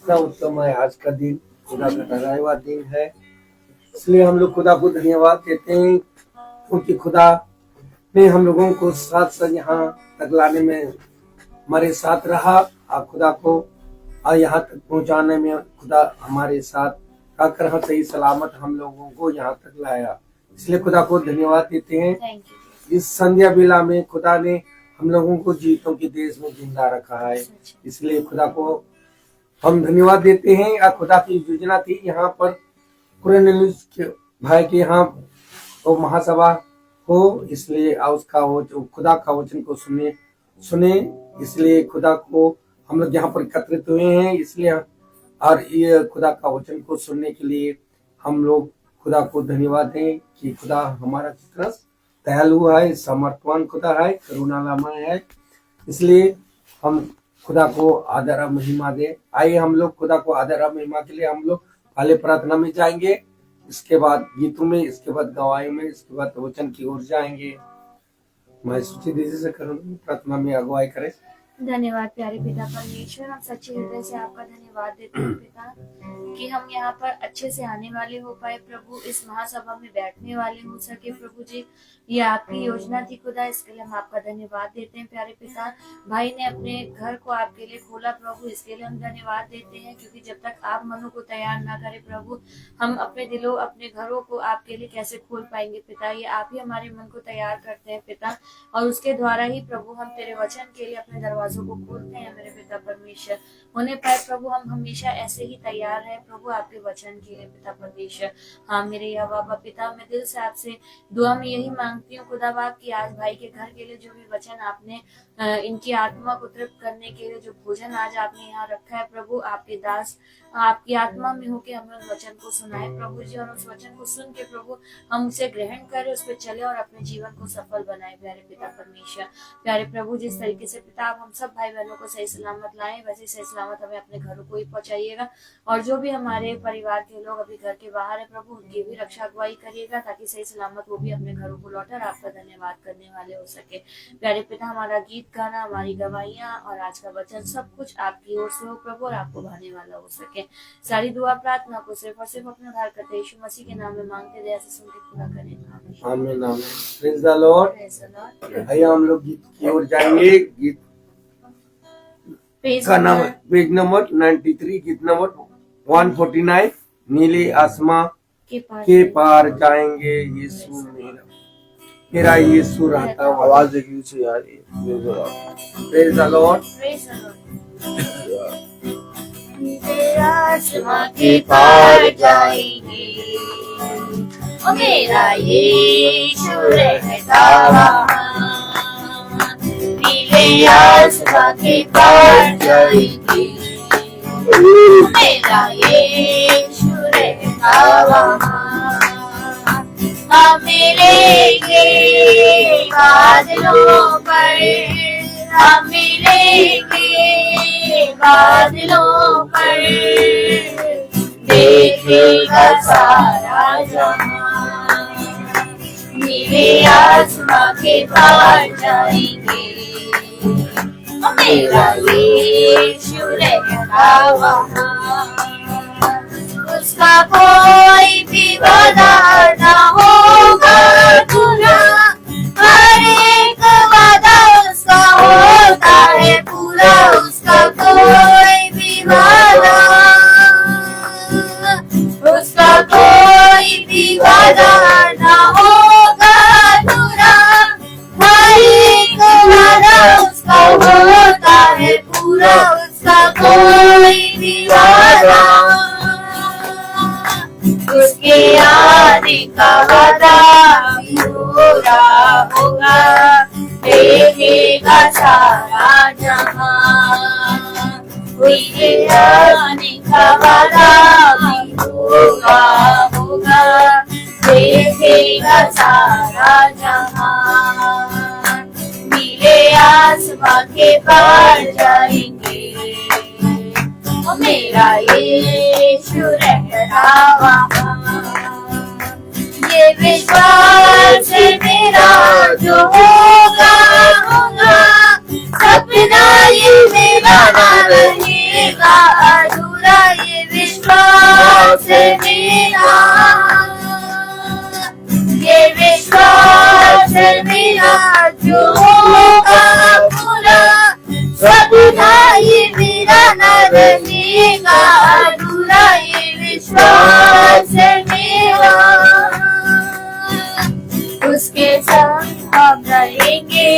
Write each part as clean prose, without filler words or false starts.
इतना उत्तम है आज का दिन, खुदा का ठहराया हुआ दिन है। इसलिए हम लोग खुदा को धन्यवाद देते हैं, क्योंकि खुदा ने हम लोगों को साथ साथ यहाँ तक लाने में हमारे साथ रहा। और खुदा को और यहाँ तक पहुँचाने में खुदा हमारे साथ रहकर सही सलामत हम लोगों को यहाँ तक लाया। इसलिए खुदा को धन्यवाद देते हैं। इस संध्या बेला में खुदा ने हम लोगों को जीतों के देश में जिंदा रखा है, इसलिए खुदा को हम धन्यवाद देते हैं। और खुदा की योजना थी यहाँ पर कुरनेलियुस के भाई के यहाँ तो महासभा हो, इसलिए उसका हो जो खुदा का वचन को सुने इसलिए खुदा को हम लोग यहाँ पर एकत्रित हुए हैं। इसलिए और ये खुदा का वचन को सुनने के लिए हम लोग खुदा को धन्यवाद दें कि खुदा हमारा कितना दयालु है, समर्थवान खुदा है, करुणामय है। इसलिए हम खुदा को आदर और महिमा दे। आइए हम लोग खुदा को आदर और महिमा के लिए हम लोग पहले प्रार्थना में जाएंगे, इसके बाद गीतों में, इसके बाद गवाही में, इसके बाद वचन की ओर जाएंगे। मैं सूची दीदी से करूँगी, प्रार्थना में अगुवाई करें। धन्यवाद प्यारे पिता परमेश्वर, हम सच्चे हृदय से आपका धन्यवाद देते हैं पिता कि हम यहाँ पर अच्छे से आने वाले हो पाए प्रभु, इस महासभा में बैठने वाले हो सके प्रभु जी। ये आपकी योजना थी खुदा, इसके लिए हम आपका धन्यवाद देते हैं प्यारे पिता। भाई ने अपने घर को आपके लिए खोला प्रभु, इसके लिए हम धन्यवाद देते हैं, क्योंकि जब तक आप मनो को तैयार ना करें प्रभु, हम अपने दिलों अपने घरों को आपके लिए कैसे खोल पाएंगे पिता। ये आप ही हमारे मन को तैयार करते हैं पिता, और उसके द्वारा ही प्रभु हम तेरे वचन के लिए अपने दरवाजों को खोलते हैं मेरे पिता परमेश्वर। होने पर प्रभु हम हमेशा ऐसे ही तैयार हैं प्रभु आपके वचन के लिए पिता परमेश्वर। हाँ मेरे या बाबा पिता, मैं दिल से आपसे दुआ में यही मांगती हूँ खुदा बाप कि आज भाई के घर के लिए जो भी वचन आपने इनकी आत्मा को तृप्त करने के लिए जो भोजन आज आपने यहाँ रखा है प्रभु, आपके दास आपकी आत्मा में होके हमें उस वचन को सुनाए प्रभु जी, और उस वचन को सुन के प्रभु हम उसे ग्रहण करें, उस पर चले और अपने जीवन को सफल बनाए प्यारे पिता परमेश्वर। प्यारे प्रभु, जिस तरीके से पिता आप हम सब भाई बहनों को सही सलामत लाए, वैसे सही सलामत हमें अपने घरों को ही पहुंचाइएगा, और जो भी हमारे परिवार के लोग अभी घर के बाहर है प्रभु, उनकी भी रक्षा अगुवाई करिएगा, ताकि सही सलामत वो भी अपने घरों को लौटे और आपका धन्यवाद करने वाले हो सके। प्यारे पिता, हमारा गीत गाना, हमारी गवाहियां और आज का वचन सब कुछ आपकी ओर से हो प्रभु, और आपको भाने वाला हो सके। सारी दुआ प्रार्थना को सिर्फ और सिर्फ अपने उद्धार करते यीशु मसीह के नाम में मांगते, दया से सुन के पूरा करें। आमीन आमीन। Praise the Lord. आइए हम लोग गीत की ओर जाएंगे। गीत का नाम पेज नंबर 93, गीत नंबर 149, नीले आसमां के पार जाएंगे यीशु मेरा यीशु रहता। आवाज देखिए से यार, प्रेज द लॉर्ड। नीले आसमां के पार जाएंगे, ओ मेरा यीशु रहता वहाँ। नीले आसमां के पार जाएंगे, ओ मेरा यीशु रहता वहाँ। हम मिलेंगे बादलों पर, हम मिलेंगे बादलों पर, देखेगा सारा जहां। नीले आसमां के पार जाएंगे, मेरा यीशु रहता वहाँ। उसका कोई भी वादा ना होगा पूरा, हर एक वादा उसका होता है पूरा। उसका कोई भी वादा, उसका कोई भी वादा ना होगा पूरा, हर एक वादा उसका होता है पूरा। उसका कोई भी वादा, उसके आने का वादा भी पूरा होगा, देखेगा सारा जहां। उसके आने का वादा भी पूरा होगा, देखेगा सारा जहां। नीले आसमां के पार जाएंगे, ओ मेरा यीशु रहता वहाँ। ये विश्वास है मेरा जो होगा होगा, सपना ये मेरा ना रहेगा रहेगा अधूरा ये विश्वास है मेरा, ये विश्वास है मेरा जो होगा पूरा, सपना ये मेरा न रहेगा अधूरा ये विश्वास है मेरा। उसके संग हम रहेंगे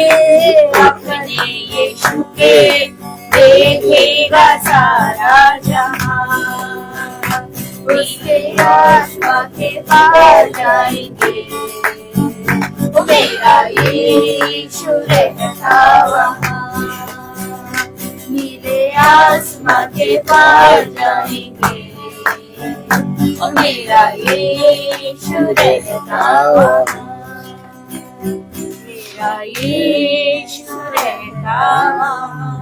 अपने यीशु के, देखेगा सारा जहां, उसके आत्मा के पार जाएंगे, वो मेरा यीशु रहता वहाँ, नीले आसमां के पार जाएंगे, वो मेरा यीशु रहता वहाँ, मेरा यीशु रहता वहाँ।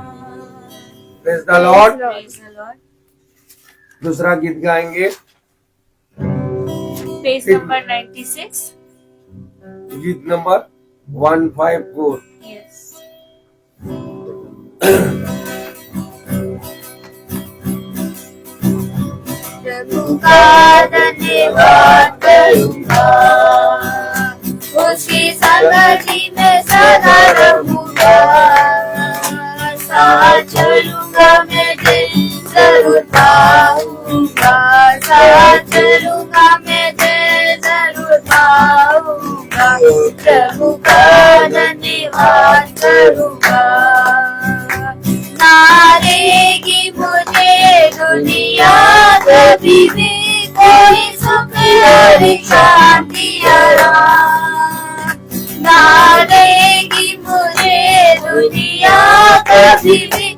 Praise the Lord. Praise the Lord. दूसरा गीत गाएंगे, पेज नंबर 96। गीत नंबर 154। Yes. प्रभु का धन्यवाद करूंगा, उसकी संगति में सदा रहूंगा, साथ चलूंगा मैं दिल जरूर पाऊंगा, साथ चलूंगा मैं दिल जरूर पाऊंगा, प्रभु का धन्यवाद करूंगा, ना देगी मुझे दुनिया कभी भी कोई सुख और शांति आराम, ना देगी मुझे दुनिया कभी भी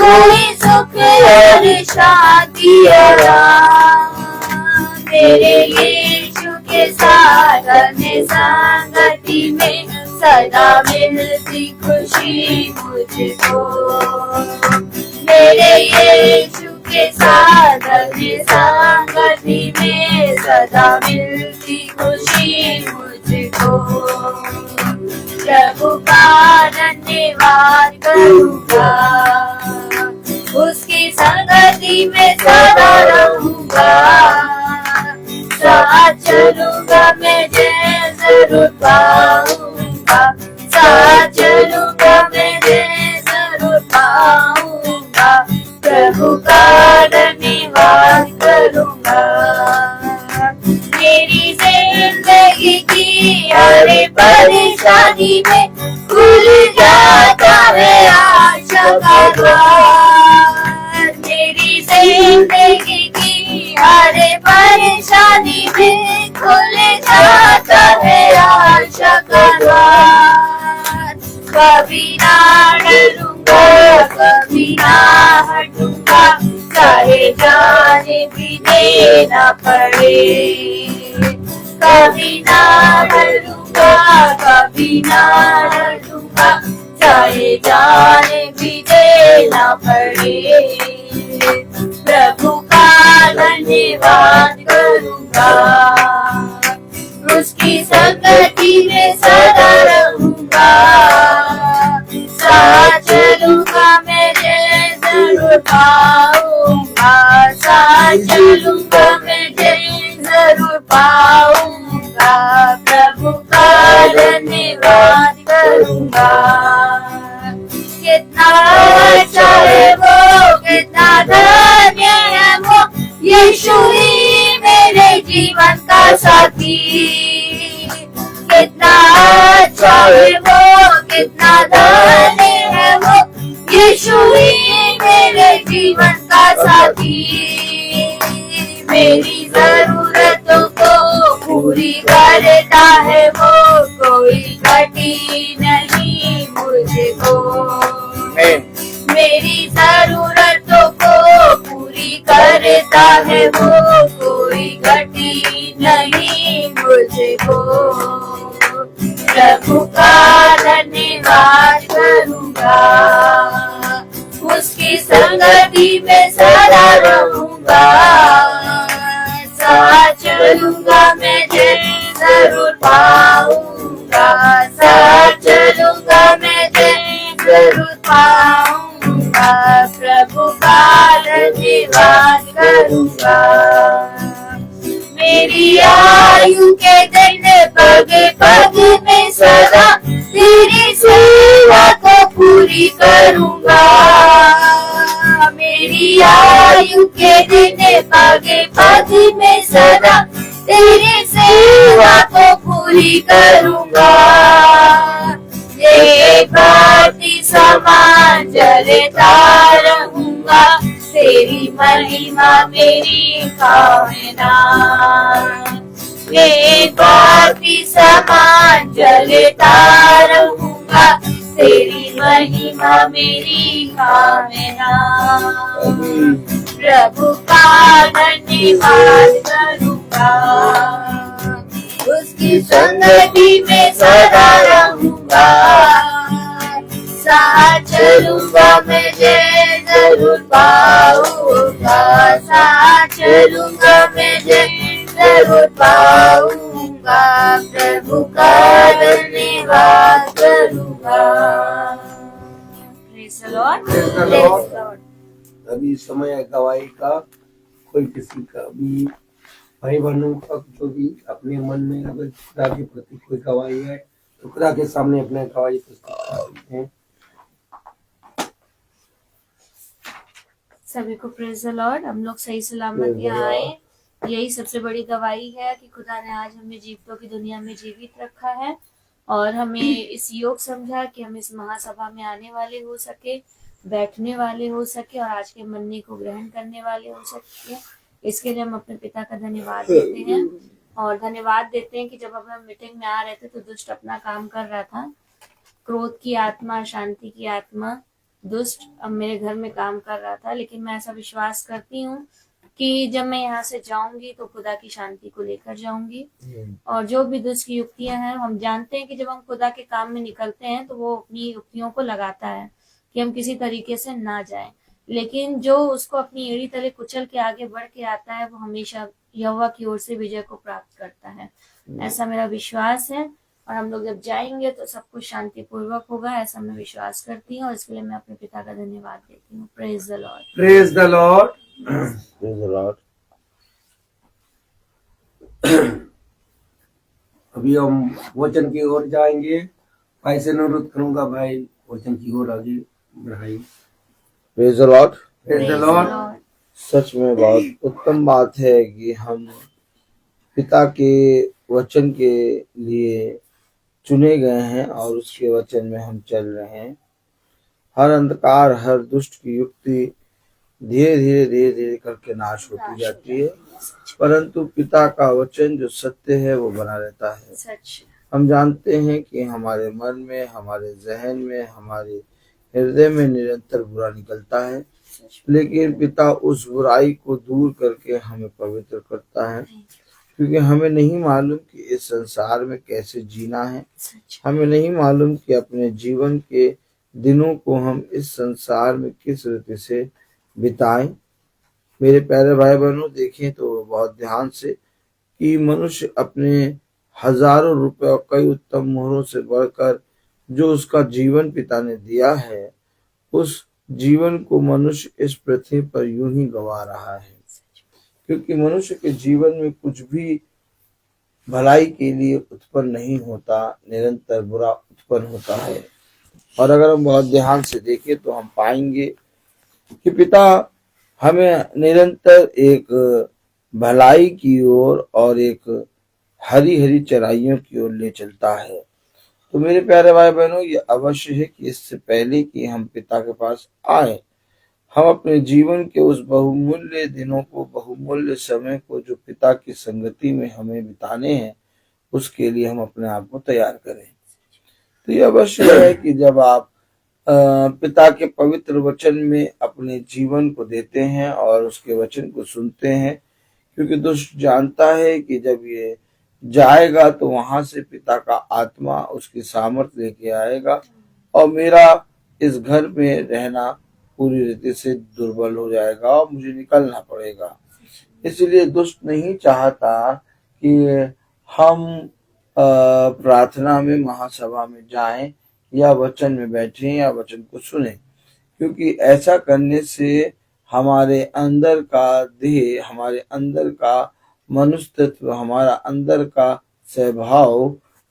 कोई सुख और शांति आराम, मेरे यीशु के साथ रहने संगति में सदा मिलती खुशी मुझको, मेरे यीशु के साथ रहने संगति में सदा मिलती खुशी मुझको, प्रभु का धन्यवाद करूंगा, उसकी संगति में सदा रहूंगा, साथ चलूंगा मैं जय जरूर पाऊंगा, साथ चलूंगा मैं जय जरूर पाऊंगा, प्रभु का धन्यवाद करूंगा, मेरी जिंदगी की हर परेशानी में खुल जाता है आशा का द्वार, मेरी जिंदगी की हर परेशानी में खुल जाता है आशा का द्वार, कभी ना डरूंगा कभी ना हटूंगा, चाहे जाने भी देना पड़े, कभी ना डरूंगा कभी ना हटूंगा, चाहे जाने भी देना पड़े, प्रभु का धन्यवाद करूंगा, उसकी संगति में सदा रहूंगा, साथ चलूंगा मैं जय जरूर पाऊंगा, साथ चलूंगा मैं जय जरूर पाऊंगा, प्रभु का धन्यवाद करूंगा, कितना अच्छा है वो, कितना धन्य है वो, यीशु ही मेरे जीवन का साथी, कितना अच्छा है वो, कितना धन्य है वो, यीशु ही मेरे जीवन का साथी, मेरी जरूरतों को पूरी करता है वो, कोई घटी नहीं मुझको, मेरी जरूरतों को पूरी करता है वो, कोई घटी नहीं मुझको, प्रभु का धन्यवाद करूंगा, उसकी संगति में सदा रहूंगा, साथ चलूंगा मैं जय जरूर पाऊंगा, साथ चलूंगा मैं जय जरूर पाऊंगा, प्रभु का धन्यवाद करूंगा। मेरी आयु के दिन पग पग में सदा तेरी सेवा को पूरी करूंगा। मेरी आयु के दिन पग पग में सदा तेरी सेवा को पूरी करूंगा। ये भांति समान जलता रहूंगा, तेरी महिमा मेरी कामना। ये भांति समान जलता रहूंगा, तेरी महिमा मेरी कामना। प्रभु का धन्यवाद करूंगा, उसकी संगति में सदा रहूंगा। साथ चलूंगा मैं जय जरूर पाऊंगा, साथ चलूंगा मैं जय जरूर पाऊंगा। प्रभु का धन्यवाद करूंगा। Praise the Lord. Praise the Lord. अभी समय है गवाही का। कोई किसी का भी भाई बहनों का जो भी अपने मन में अगर खुदा के प्रति कोई गवाही है तो खुदा के सामने अपने गवाही प्रस्तुत करते हैं। सभी को प्रेज द लॉर्ड। हम लोग सही सलामत यहाँ आए, यही सबसे बड़ी गवाही है कि खुदा ने आज हमें जीवितों की दुनिया में जीवित रखा है और हमें इस योग समझा कि हम इस महासभा में आने वाले हो सके, बैठने वाले हो सके और आज के मन्ने को ग्रहण करने वाले हो सके। इसके लिए हम अपने पिता का धन्यवाद देते हैं और धन्यवाद देते हैं कि जब हम मीटिंग में आ रहे थे तो दुष्ट अपना काम कर रहा था। क्रोध की आत्मा, शांति की आत्मा, दुष्ट अब मेरे घर में काम कर रहा था। लेकिन मैं ऐसा विश्वास करती हूँ कि जब मैं यहाँ से जाऊंगी तो खुदा की शांति को लेकर जाऊंगी और जो भी दुष्ट की युक्तियां हैं, हम जानते हैं कि जब हम खुदा के काम में निकलते हैं तो वो अपनी युक्तियों को लगाता है कि हम किसी तरीके से ना जाएं। लेकिन जो उसको अपनी एड़ी तले कुचल के आगे बढ़ के आता है वो हमेशा यहोवा की ओर से विजय को प्राप्त करता है। ऐसा मेरा विश्वास है और हम लोग जब जाएंगे तो सब कुछ शांतिपूर्वक होगा, ऐसा मैं विश्वास करती हूँ और इसके लिए मैं अपने पिता का धन्यवाद देती हूँ। Praise the Lord. Praise the Lord. Praise the Lord. अभी हम वचन की ओर जाएंगे। भाई से अनुरोध करूंगा, भाई वचन की ओर आगे बढ़ाइए। Praise the Lord. Praise the Lord. सच में बहुत उत्तम बात है कि हम पिता के वचन के लिए चुने गए हैं और उसके वचन में हम चल रहे हैं। हर अंधकार, हर दुष्ट की युक्ति धीरे धीरे करके नाश होती जाती है, परंतु पिता का वचन जो सत्य है वो बना रहता है। हम जानते हैं कि हमारे मन में, हमारे जहन में, हमारे हृदय में निरंतर बुरा निकलता है, लेकिन पिता उस बुराई को दूर करके हमें पवित्र करता है, क्योंकि हमें नहीं मालूम कि इस संसार में कैसे जीना है। हमें नहीं मालूम कि अपने जीवन के दिनों को हम इस संसार में किस रीति से बिताएं। मेरे प्यारे भाई बहनों, देखें तो बहुत ध्यान से कि मनुष्य अपने हजारों रुपए और कई उत्तम मोहरों से बढ़कर जो उसका जीवन पिता ने दिया है, उस जीवन को मनुष्य इस पृथ्वी पर यूं ही गवा रहा है, क्योंकि मनुष्य के जीवन में कुछ भी भलाई के लिए उत्पन्न नहीं होता, निरंतर बुरा उत्पन्न होता है। और अगर हम बहुत ध्यान से देखें तो हम पाएंगे कि पिता हमें निरंतर एक भलाई की ओर और एक हरी हरी चराइयों की ओर ले चलता है। तो मेरे प्यारे भाई बहनों, ये अवश्य है कि इससे पहले कि हम पिता के पास आए, हम अपने जीवन के उस बहुमूल्य दिनों को, बहुमूल्य समय को जो पिता की संगति में हमें बिताने हैं, उसके लिए हम अपने आप को तैयार करें। तो ये अवश्य है कि जब आप पिता के पवित्र वचन में अपने जीवन को देते हैं और उसके वचन को सुनते हैं, क्योंकि दुष्ट जानता है कि जब ये जाएगा तो वहां से पिता का आत्मा उसकी सामर्थ्य लेके आएगा और मेरा इस घर में रहना पूरी रीति से दुर्बल हो जाएगा और मुझे निकलना पड़ेगा। इसलिए दुष्ट नहीं चाहता कि हम प्रार्थना में, महासभा में जाएं या वचन में बैठें या वचन को सुने, क्योंकि ऐसा करने से हमारे अंदर का देह, हमारे अंदर का मनुष्य तत्व, हमारा अंदर का स्वभाव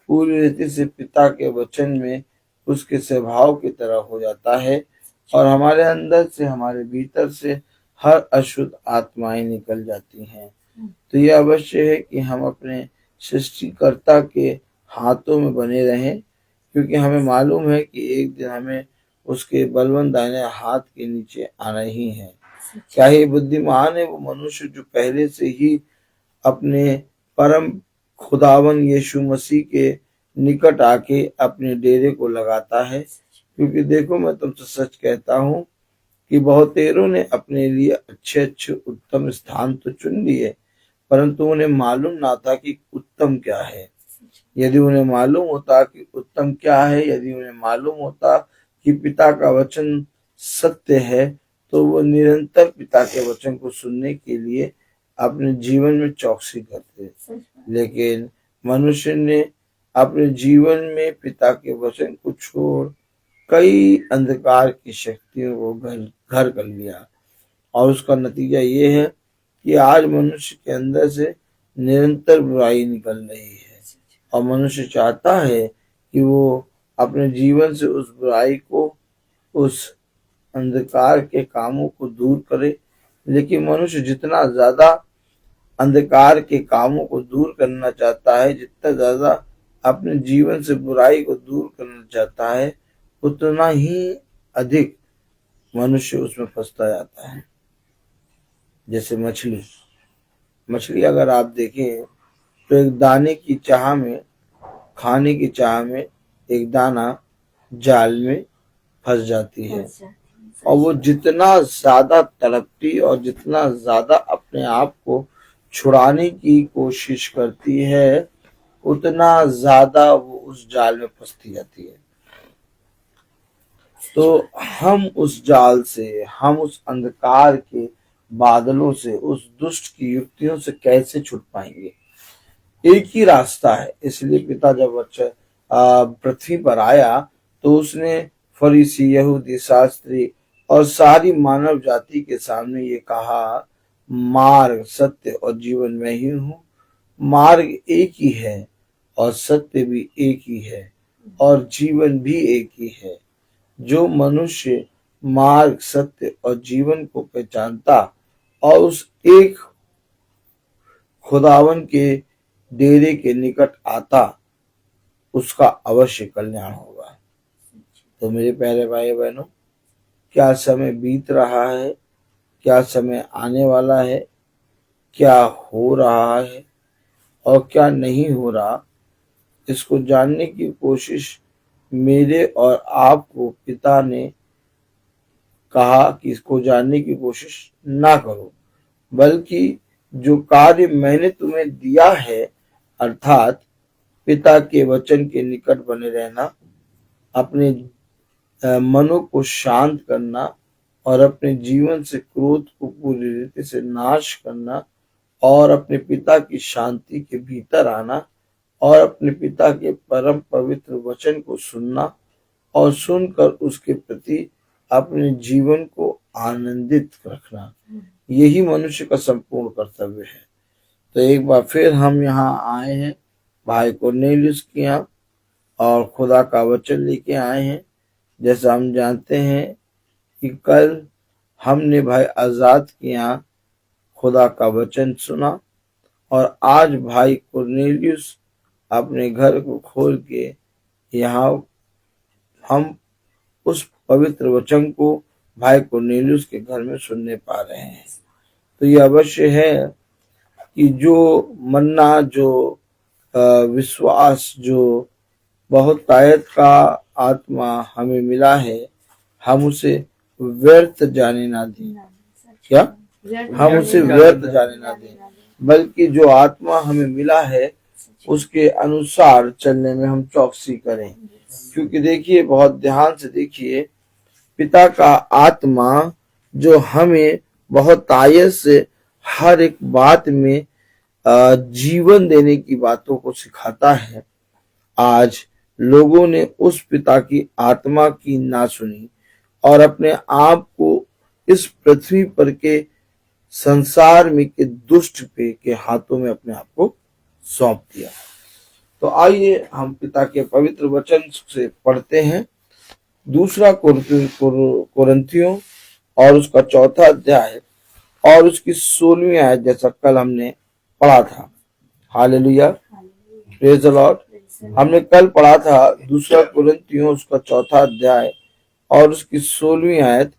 पूरी रीति से पिता के वचन में उसके स्वभाव की तरह हो जाता है और हमारे अंदर से, हमारे भीतर से हर अशुद्ध आत्माएं निकल जाती हैं। तो यह अवश्य है कि हम अपने सृष्टिकर्ता के हाथों में बने रहें, क्योंकि हमें मालूम है कि एक दिन हमें उसके बलवंत दाहिने हाथ के नीचे आना ही है। क्या ही बुद्धिमान है वो मनुष्य जो पहले से ही अपने परम खुदावन यीशु मसीह के निकट आके अपने डेरे को लगाता है। क्योंकि देखो, मैं तुमसे सच कहता हूँ कि बहुतेरों ने अपने लिए अच्छे अच्छे उत्तम स्थान तो चुन लिए, परंतु उन्हें मालूम ना था कि उत्तम क्या है। यदि उन्हें मालूम होता कि उत्तम क्या है, यदि उन्हें मालूम होता कि पिता का वचन सत्य है, तो वो निरंतर पिता के वचन को सुनने के लिए अपने जीवन में चौकसी करते। लेकिन मनुष्य ने अपने जीवन में पिता के वचन को छोड़ कई अंधकार की शक्तियों को घर कर लिया और उसका नतीजा ये है कि आज मनुष्य के अंदर से निरंतर बुराई निकल रही है और मनुष्य चाहता है कि वो अपने जीवन से उस बुराई को, उस अंधकार के कामों को दूर करे। लेकिन मनुष्य जितना ज्यादा अंधकार के कामों को दूर करना चाहता है, जितना ज्यादा अपने जीवन से बुराई को दूर करना चाहता है, उतना ही अधिक मनुष्य उसमें फंसता जाता है। जैसे मछली अगर आप देखें तो एक दाने की चाह में, खाने की चाह में एक दाना जाल में फंस जाती है और वो जितना ज्यादा तड़पती और जितना ज्यादा अपने आप को छुड़ाने की कोशिश करती है, उतना ज्यादा वो उस जाल में फंसती जाती है। तो हम उस जाल से, हम उस अंधकार के बादलों से, उस दुष्ट की युक्तियों से कैसे छूट पाएंगे? एक ही रास्ता है। इसलिए पिता जब पृथ्वी पर आया तो उसने फरीसी, यहूदी, शास्त्री और सारी मानव जाति के सामने ये कहा, मार्ग, सत्य और जीवन मैं ही हूँ। मार्ग एक ही है और सत्य भी एक ही है और जीवन भी एक ही है। जो मनुष्य मार्ग, सत्य और जीवन को पहचानता और उस एक खुदावन के डेरे के निकट आता, उसका अवश्य कल्याण होगा। तो मेरे प्यारे भाई बहनों, क्या समय बीत रहा है, क्या समय आने वाला है, क्या हो रहा है और क्या नहीं हो रहा, इसको जानने की कोशिश मेरे और आपको पिता ने कहा कि इसको जानने की कोशिश ना करो, बल्कि जो कार्य मैंने तुम्हें दिया है, अर्थात पिता के वचन के निकट बने रहना, अपने मनों को शांत करना और अपने जीवन से क्रोध को पूरी रीति से नाश करना और अपने पिता की शांति के भीतर आना और अपने पिता के परम पवित्र वचन को सुनना और सुनकर उसके प्रति अपने जीवन को आनंदित रखना, यही मनुष्य का संपूर्ण कर्तव्य है। तो एक बार फिर हम यहाँ आए हैं भाई कुरनेलियुस के यहाँ और खुदा का वचन लेके आए हैं। जैसा हम जानते हैं कि कल हमने भाई आजाद के यहाँ खुदा का वचन सुना और आज भाई कुरनेलियुस अपने घर को खोल के यहाँ हम उस पवित्र वचन को भाई कुरनेलियुस के घर में सुनने पा रहे हैं। तो ये अवश्य है कि जो मन्ना, जो विश्वास, जो बहुतायत का आत्मा हमें मिला है, हम उसे व्यर्थ जाने ना दें। क्या हम उसे व्यर्थ जाने ना दें, बल्कि जो आत्मा हमें मिला है उसके अनुसार चलने में हम चौकसी करें। क्योंकि देखिए, बहुत ध्यान से देखिए, पिता का आत्मा जो हमें बहुत आयत से हर एक बात में जीवन देने की बातों को सिखाता है, आज लोगों ने उस पिता की आत्मा की ना सुनी और अपने आप को इस पृथ्वी पर के संसार में के दुष्ट पे के हाथों में अपने आप को सौंप दिया। तो आइए हम पिता के पवित्र वचन से पढ़ते हैं। दूसरा कुरिन्थियों और उसका 4 अध्याय और उसकी 16वीं आयत, जैसा कल हमने पढ़ा था। Hallelujah, praise the Lord. हमने कल पढ़ा था दूसरा कुरिन्थियों उसका 4 अध्याय और उसकी 16वीं आयत।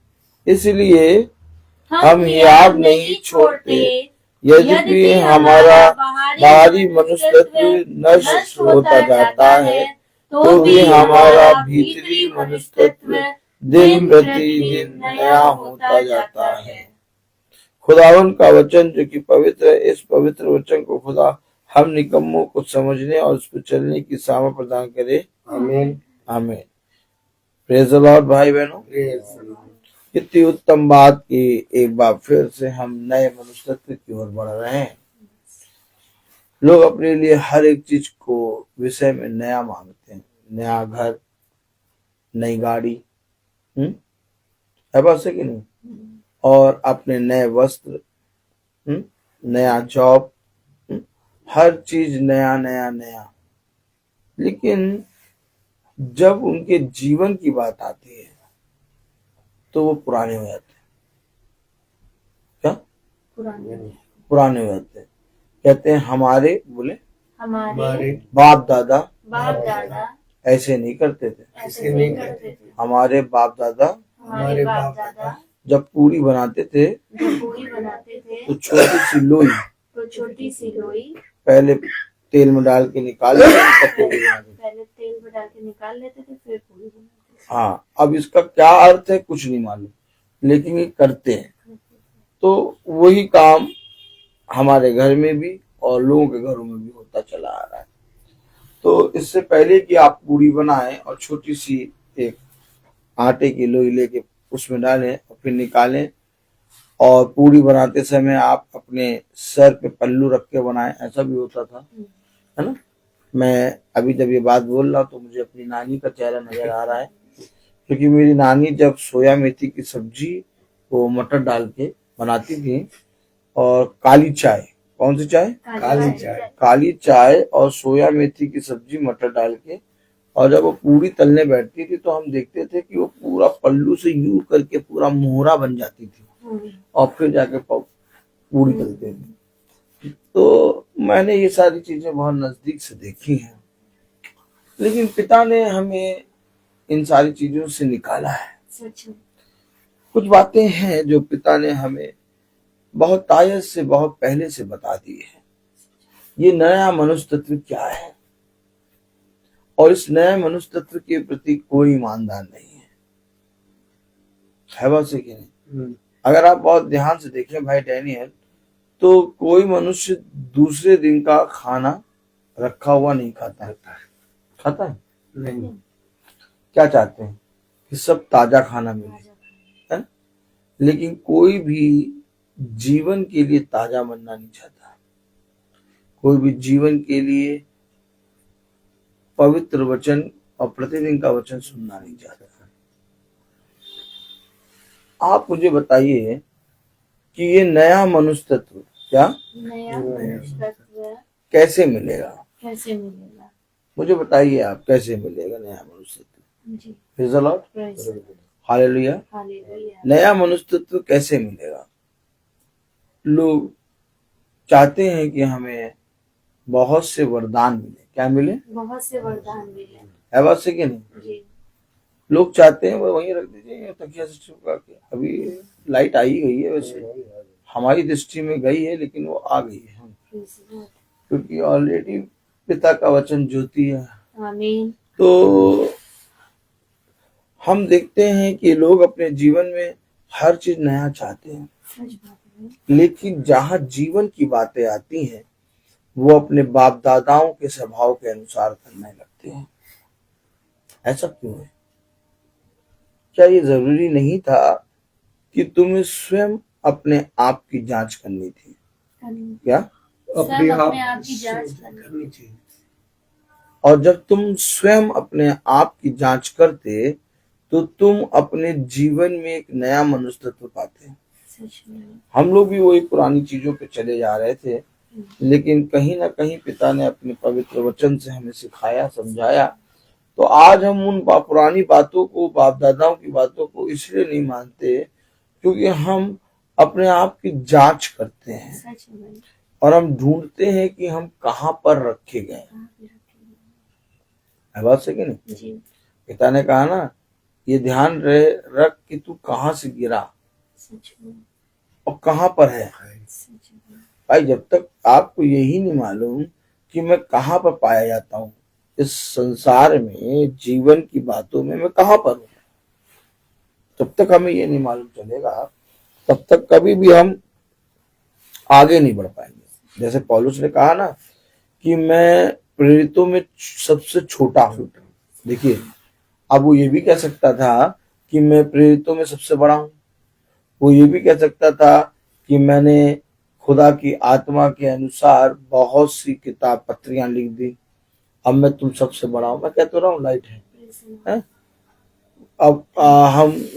इसलिए हम याद नहीं छोड़ते, यद्यपि हमारा बाहरी मनुष्यत्व नष्ट होता जाता है, तो भी हमारा भीतरी मनुष्यत्व दिन प्रतिदिन नया होता जाता है। खुदावन का वचन जो कि पवित्र है, इस पवित्र वचन को खुदा हम निकम्मों को समझने और उस पर चलने की सामर्थ प्रदान करे। आमीन, आमीन। प्रेज द लॉर्ड भाई बहनों। कितनी उत्तम बात की एक बार फिर से हम नए मनुष्यत्व की ओर बढ़ रहे हैं। लोग अपने लिए हर एक चीज को विषय में नया मांगते हैं। नया घर, नई गाड़ी, है बात है कि नहीं, और अपने नए वस्त्र, नया जॉब, हर चीज नया नया नया। लेकिन जब उनके जीवन की बात आती है तो वो पुराने हो जाते हैं। क्या पुराने हो जाते हैं। कहते हैं हमारे बाप दादा ऐसे नहीं करते थे। हमारे बाप दादा जब पूरी बनाते थे तो छोटी सी लोई पहले तेल में डाल के निकाल लेते थे, फिर पूरी बनाते थे। हाँ, अब इसका क्या अर्थ है कुछ नहीं मालूम, लेकिन ये करते हैं। तो वही काम हमारे घर में भी और लोगों के घरों में भी होता चला आ रहा है। तो इससे पहले कि आप पूरी बनाएं और छोटी सी एक आटे की लोई लेके उसमें डालें और फिर निकालें, और पूरी बनाते समय आप अपने सर पे पल्लू रख के बनाएं, ऐसा भी होता था, है ना। मैं अभी जब ये बात बोल रहा तो मुझे अपनी नानी का चेहरा नजर आ रहा है, क्योंकि मेरी नानी जब सोया मेथी की सब्जी वो मटर डाल के बनाती थी और काली चाय, कौन सी चाय, काली चाय और सोया मेथी की सब्जी मटर डाल के, और जब वो पूरी तलने बैठती थी तो हम देखते थे कि वो पूरा पल्लू से यूं करके पूरा मोहरा बन जाती थी और फिर जाके पूरी तलते थे। तो मैंने ये सारी चीजें बहुत नजदीक से देखी हैं, लेकिन पिता ने हमें इन सारी चीजों से निकाला है। कुछ बातें हैं जो पिता ने हमें बहुत तायत से बहुत पहले से बता दी है। ये नया मनुष्य तत्व क्या है, और इस नए मनुष्य तत्व के प्रति कोई ईमानदार नहीं है बात से कि नहीं। अगर आप बहुत ध्यान से देखें भाई डैनियल, तो कोई मनुष्य दूसरे दिन का खाना रखा हुआ नहीं खाता है। खाता है नहीं। क्या चाहते हैं कि सब ताजा खाना मिले, है? लेकिन कोई भी जीवन के लिए ताजा बनना नहीं चाहता। कोई भी जीवन के लिए पवित्र वचन और प्रतिदिन का वचन सुनना नहीं चाहता। आप मुझे बताइए कि ये नया मनुष्य तत्व क्या नया मनुष्य तत्व कैसे मिलेगा? कैसे मिलेगा? मुझे बताइए आप, कैसे मिलेगा नया मनुष्य तत्व? Praise the Lord, hallelujah. नया मनुष्य तत्व कैसे मिलेगा? लोग चाहते हैं कि हमें बहुत से वरदान मिले। क्या मिले? बहुत से वरदान मिले। है बात से कि नहीं जी? लोग चाहते हैं वो वहीं रख दीजिए तकिया से चिपका के। अभी लाइट आई गई है, वैसे हमारी दृष्टि में गई है लेकिन वो आ गई है, क्योंकि ऑलरेडी पिता का वचन ज्योति है। आमीन। तो हम देखते हैं कि लोग अपने जीवन में हर चीज नया चाहते हैं, लेकिन जहाँ जीवन की बातें आती हैं वो अपने बाप दादाओं के स्वभाव के अनुसार करने लगते हैं। ऐसा क्यों है? क्या ये जरूरी नहीं था कि तुम्हें स्वयं अपने आप की जांच करनी थी? क्या अपने आप की जांच करनी थी? और जब तुम स्वयं अपने आप की जांच करते तो तुम अपने जीवन में एक नया मनुष्य तत्व पाते हैं। सच में। हम लोग भी वही पुरानी चीजों पे चले जा रहे थे, लेकिन कहीं ना कहीं पिता ने अपने पवित्र वचन से हमें सिखाया, समझाया। तो आज हम उन पुरानी बातों को, बाप दादाओं की बातों को इसलिए नहीं मानते क्योंकि हम अपने आप की जांच करते हैं सच में। और हम ढूंढते हैं कि हम कहाँ पर रखे गए। है बात सही कि नहीं? जी। पिता ने कहा ना, ये ध्यान रख कि तू कहाँ से गिरा सच में। और कहाँ पर है। सच में। भाई जब तक आपको यही नहीं मालूम कि मैं कहाँ पर पाया जाता हूँ इस संसार में, जीवन की बातों में मैं कहाँ पर हूँ, जब तक हमें ये नहीं मालूम चलेगा तब तक कभी भी हम आगे नहीं बढ़ पाएंगे। जैसे पौलुस ने कहा ना कि मैं प्रेरितों में सबसे छोटा हूँ। देखिए, अब वो ये भी कह सकता था कि मैं प्रेरितों में सबसे बड़ा हूँ। वो ये भी कह सकता था कि मैंने खुदा की आत्मा के अनुसार बहुत सी किताब पत्रियां लिख दी, अब मैं तुम सबसे बड़ा हूं। मैं कह तो रहा हूँ लाइट है? अब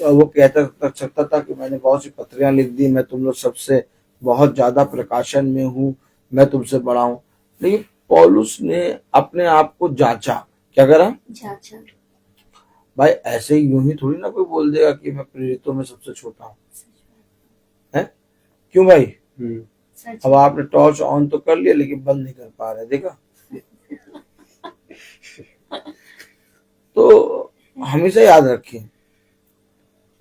वो कहता सकता था कि मैंने बहुत सी पत्रियां लिख दी, मैं तुम लोग सबसे बहुत ज्यादा प्रकाशन में हूँ, मैं तुमसे बड़ा हूँ। लेकिन पौलुस ने अपने आप को जांचा। क्या करा? जांचा। भाई ऐसे ही यूं ही थोड़ी ना कोई बोल देगा कि मैं प्रेरितों में सबसे छोटा हूँ, है? क्यों भाई? अब आपने टॉर्च ऑन तो कर लिया लेकिन बंद नहीं कर पा रहे, देखा? तो हमेशा याद रखें,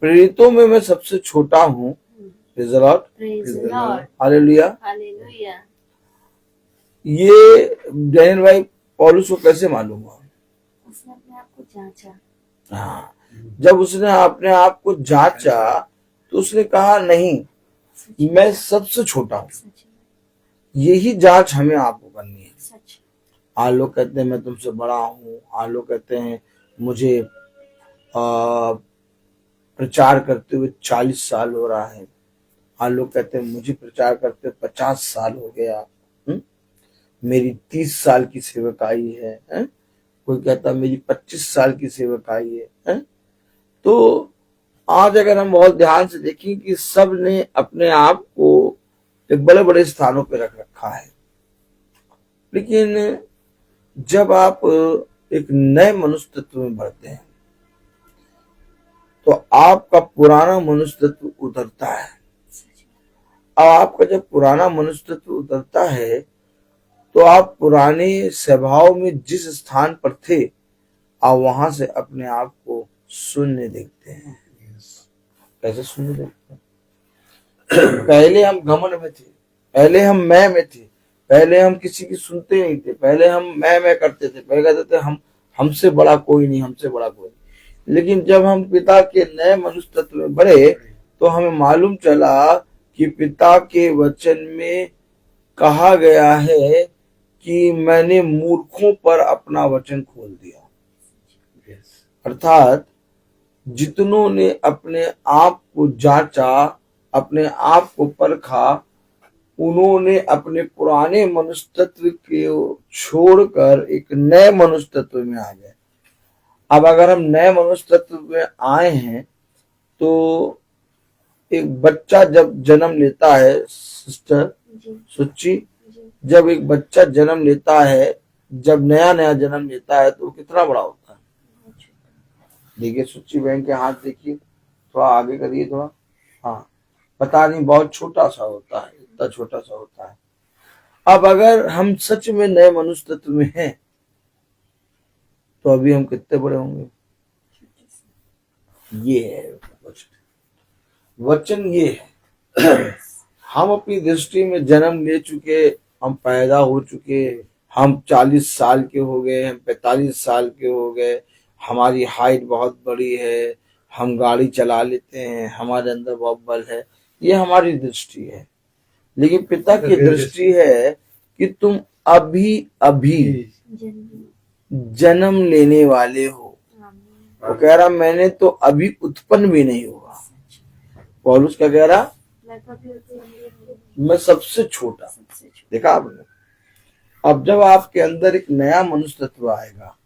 प्रेरितों में मैं सबसे छोटा हूँ। Praise the Lord, hallelujah. ये डैनियल भाई पौलुस को कैसे मालूम हुआ? उसने अपने आप को जांचा। हाँ, जब उसने अपने आप को जांचा तो उसने कहा नहीं, मैं सबसे छोटा हूँ। यही जांच हमें आपको करनी है। आज लोग कहते हैं मैं तुमसे बड़ा हूँ, आज लोग कहते हैं मुझे प्रचार करते हुए 40 साल हो रहा है, आज लोग कहते हैं मुझे प्रचार करते 50 साल हो गया, मेरी 30 साल की सेवकाई है, कोई कहता मेरी 25 साल की सेवकाई है। तो आज अगर हम बहुत ध्यान से देखें कि सब ने अपने आप को एक बड़े बड़े स्थानों पे रख रखा है, लेकिन जब आप एक नए मनुष्य तत्व में बढ़ते हैं तो आपका पुराना मनुष्य तत्व उतरता है। अब आपका जब पुराना मनुष्य तत्व उतरता है तो आप पुराने स्वभाव में जिस स्थान पर थे आप वहां से अपने आप को शून्य देखते हैं। कैसे शून्य देखते हैं? पहले हम घमंड में थे, पहले हम मैं में थे, पहले हम किसी की सुनते नहीं थे, पहले हम मैं करते थे, पहले कहते थे हमसे बड़ा कोई नहीं, हमसे बड़ा कोई नहीं। लेकिन जब हम पिता के नए मनुष्य तत्व में बढ़े तो हमें मालूम चला कि पिता के वचन में कहा गया है कि मैंने मूर्खों पर अपना वचन खोल दिया। अर्थात जितनों ने अपने आप को जांचा, अपने आप को परखा, उन्होंने अपने पुराने मनुष्य तत्व को छोड़कर एक नए मनुष्य तत्व में आ गए। अब अगर हम नए मनुष्य तत्व में आए हैं तो एक बच्चा जब जन्म लेता है, सिस्टर सुच्ची, जब एक बच्चा जन्म लेता है, जब नया नया जन्म लेता है तो कितना बड़ा होता है? देखिए सुच्ची बहन के हाथ देखिए, थोड़ा आगे करिए थोड़ा, हाँ, पता नहीं बहुत छोटा सा होता है, इतना छोटा सा होता है। अब अगर हम सच में नए मनुष्य तत्व में हैं तो अभी हम कितने बड़े होंगे? ये है वचन, ये है। हम अपनी दृष्टि में जन्म ले चुके, हम पैदा हो चुके, हम 40 साल के हो गए, हम 45 साल के हो गए, हमारी हाइट बहुत बड़ी है, हम गाड़ी चला लेते हैं, हमारे अंदर बहुत बल है, ये हमारी दृष्टि है। लेकिन पिता की दृष्टि है कि तुम अभी अभी जन्म लेने वाले हो। वो कह रहा मैंने तो अभी उत्पन्न भी नहीं हुआ। पौलुस क्या कह रहा? मैं सबसे छोटा। देखा आपने? अब जब आपके अंदर एक नया मनुष्य तत्व आएगा,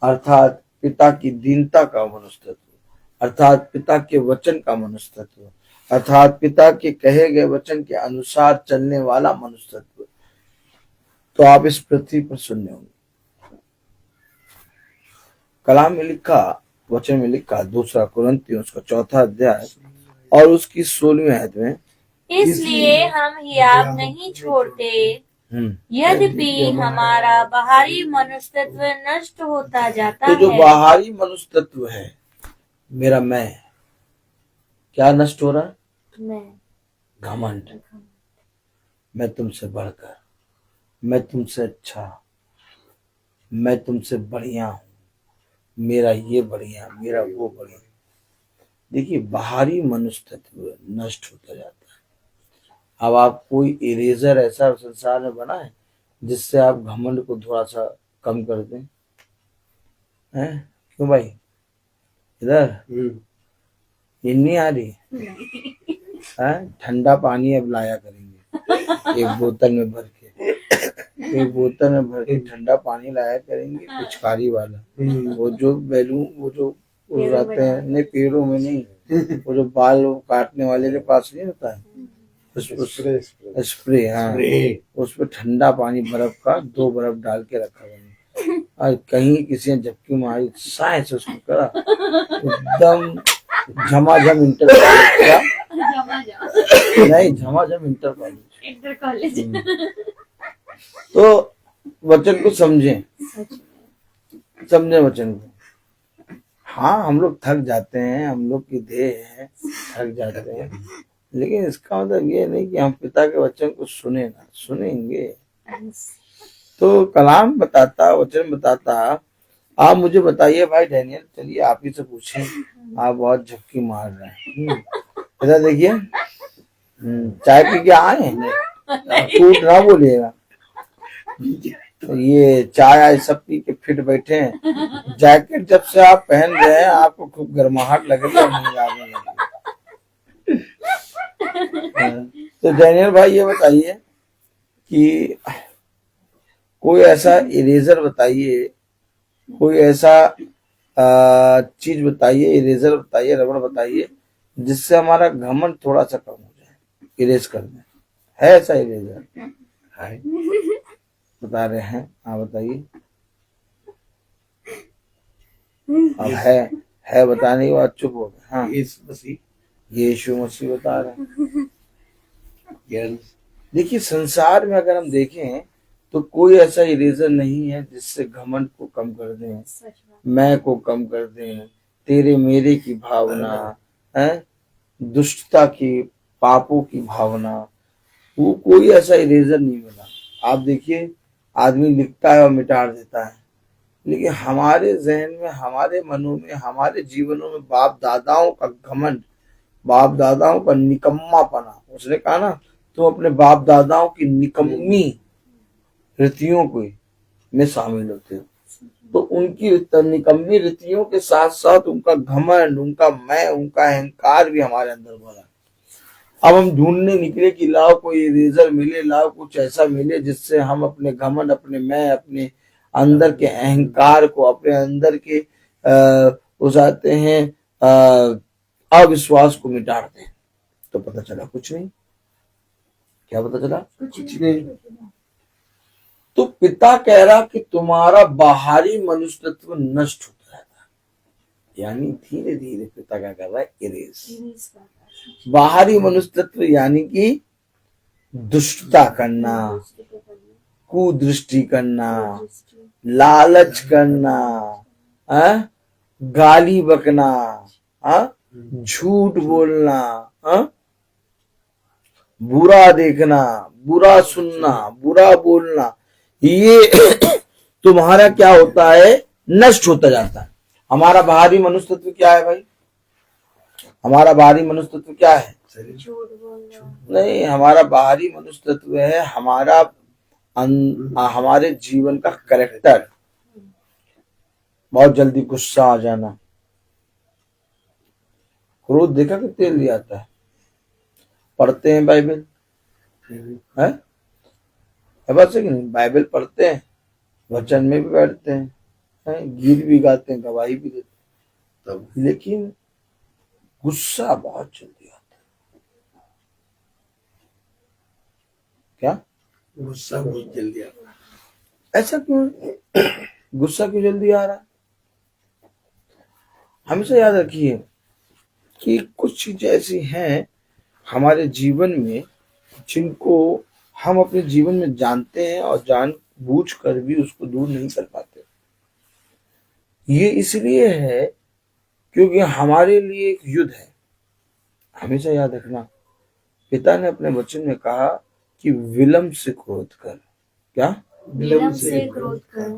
अर्थात पिता की दीनता का मनुष्य तत्व, अर्थात पिता के वचन का मनुष्य तत्व, अर्थात पिता के कहे गए वचन के अनुसार चलने वाला मनुष्य तत्व, तो आप इस पृथ्वी पर शून्य होंगे। कलाम में लिखा, वचन में लिखा, 2 कुरिन्थियों उसका 4 अध्याय और उसकी 16वीं आयत में, इसलिए हम हियाव नहीं छोड़ते, यद्यपि हमारा बाहरी मनुष्य तत्व नष्ट होता जाता तो जो है। बाहरी मनुष्य तत्व है, मेरा मैं, क्या नष्ट हो रहा है? मैं, घमंड, मैं तुमसे बढ़कर, मैं तुमसे अच्छा, मैं तुमसे बढ़िया हूं, मेरा ये बढ़िया, मेरा वो बढ़िया। देखिए, बाहरी मनुष्य तत्व नष्ट होता जाता है। अब आप कोई इरेजर ऐसा संसार में बना है जिससे आप घमंड को थोड़ा सा कम कर दें? हैं? क्यों भाई? इधर नींद नहीं आ रही है? ठंडा पानी अब लाया करेंगे, एक बोतल में भर के ठंडा पानी लाया करेंगे, पिचकारी वाला, वो जो बैलून, वो जो रहते हैं, नहीं पेड़ों में नहीं, वो जो बाल काटने वाले के पास नहीं होता है, स्प्रे, हाँ, उसमें ठंडा पानी बर्फ का 2 बर्फ डाल के रखा हुआ, और कहीं किसी ने झपकी मारी, साइंस उसको करा, एकदम झमाझम इंटर कॉलेज। तो वचन को समझें वचन को। हाँ, हम लोग थक जाते हैं, हम लोग की देह है, थक जाते हैं, लेकिन इसका मतलब ये नहीं कि हम पिता के वचन को सुनेंगे। तो कलाम बताता, वचन बताता, आप मुझे बताइए भाई डैनियल, चलिए आप ही से पूछें, आप बहुत झपकी मार रहे हैं। इधर देखिए, चाय पी के आए, झूठ ना बोलिएगा। तो ये चाय आय सब पी के फिट बैठे हैं। जैकेट जब से आप पहन रहे हैं, आपको खूब गर्माहट लग रही है। तो डैनियल भाई ये बताइए कि कोई ऐसा इरेजर बताइए, कोई ऐसा चीज बताइए, इरेजर बताइए, रबड़ बताइए, जिससे हमारा घमंड थोड़ा सा कम हो जाए, इरेज कर दें। है ऐसा इरेजर? है, बता रहे हैं, आप बताइए। अब है बताने के बाद चुप हो गए। हाँ, यीशु मसीह बता रहे हैं। देखिए, संसार में अगर हम देखें तो कोई ऐसा इरेजर नहीं है जिससे घमंड को कम कर दें, मैं को कम कर दें, तेरे मेरे की भावना है, दुष्टता की, पापों की भावना, वो कोई ऐसा इरेजर नहीं मिला। आप देखिए, आदमी लिखता है और मिटा देता है, लेकिन हमारे जहन में, हमारे मनों में, हमारे जीवनों में बाप दादाओं का घमंड, बाप दादाओं का निकम्मापना, उसने कहा ना, तुम अपने बाप दादाओं की निकम्मी रीतियों को में शामिल होते हो, तो उनकी निकम्मी रीतियों के साथ साथ उनका घमंड, उनका मैं, उनका अहंकार भी हमारे अंदर भरा। अब हम ढूंढने निकले कि लाओ कोई इरेजर मिले, लाओ कुछ ऐसा मिले जिससे हम अपने घमंड, अपने मैं, अपने अंदर के अहंकार को, अपने अंदर के उजाते हैं अविश्वास को मिटा दें। तो पता चला कुछ नहीं। क्या पता चला? कुछ नहीं। तो पिता कह रहा कि तुम्हारा बाहरी मनुष्य तत्व नष्ट होता रहता, यानी धीरे धीरे पिता क्या कर रहा है? इरेज। बाहरी मनुष्य तत्व यानी कि दुष्टता करना, कुदृष्टि करना, लालच करना, गाली बकना, झूठ बोलना, बुरा देखना, बुरा सुनना, बुरा बोलना, ये तुम्हारा क्या होता है? नष्ट होता जाता है। हमारा बाहरी मनुष्य तत्व क्या है भाई? हमारा बाहरी मनुष्य तत्व क्या है? नहीं, हमारा बाहरी मनुष्य तत्व है हमारे जीवन का कैरेक्टर। बहुत जल्दी गुस्सा आ जाना, क्रोध देखा कि तेल ले आता है। पढ़ते हैं बाइबल, है बात है कि नहीं? बाइबल पढ़ते हैं, वचन में भी बैठते हैं, गीत भी गाते हैं, गवाही भी देते हैं, लेकिन गुस्सा बहुत जल्दी आता है। क्या गुस्सा बहुत जल्दी आता है। ऐसा क्यों? गुस्सा क्यों जल्दी आ रहा है? हमेशा याद रखिए कि कुछ चीजें ऐसी हैं हमारे जीवन में जिनको हम अपने जीवन में जानते हैं और जानबूझ कर भी उसको दूर नहीं कर पाते। ये इसलिए है क्योंकि हमारे लिए एक युद्ध है। हमेशा याद रखना, पिता ने अपने वचन में कहा कि विलंब से क्रोध कर। क्या? विलंब से क्रोध कर।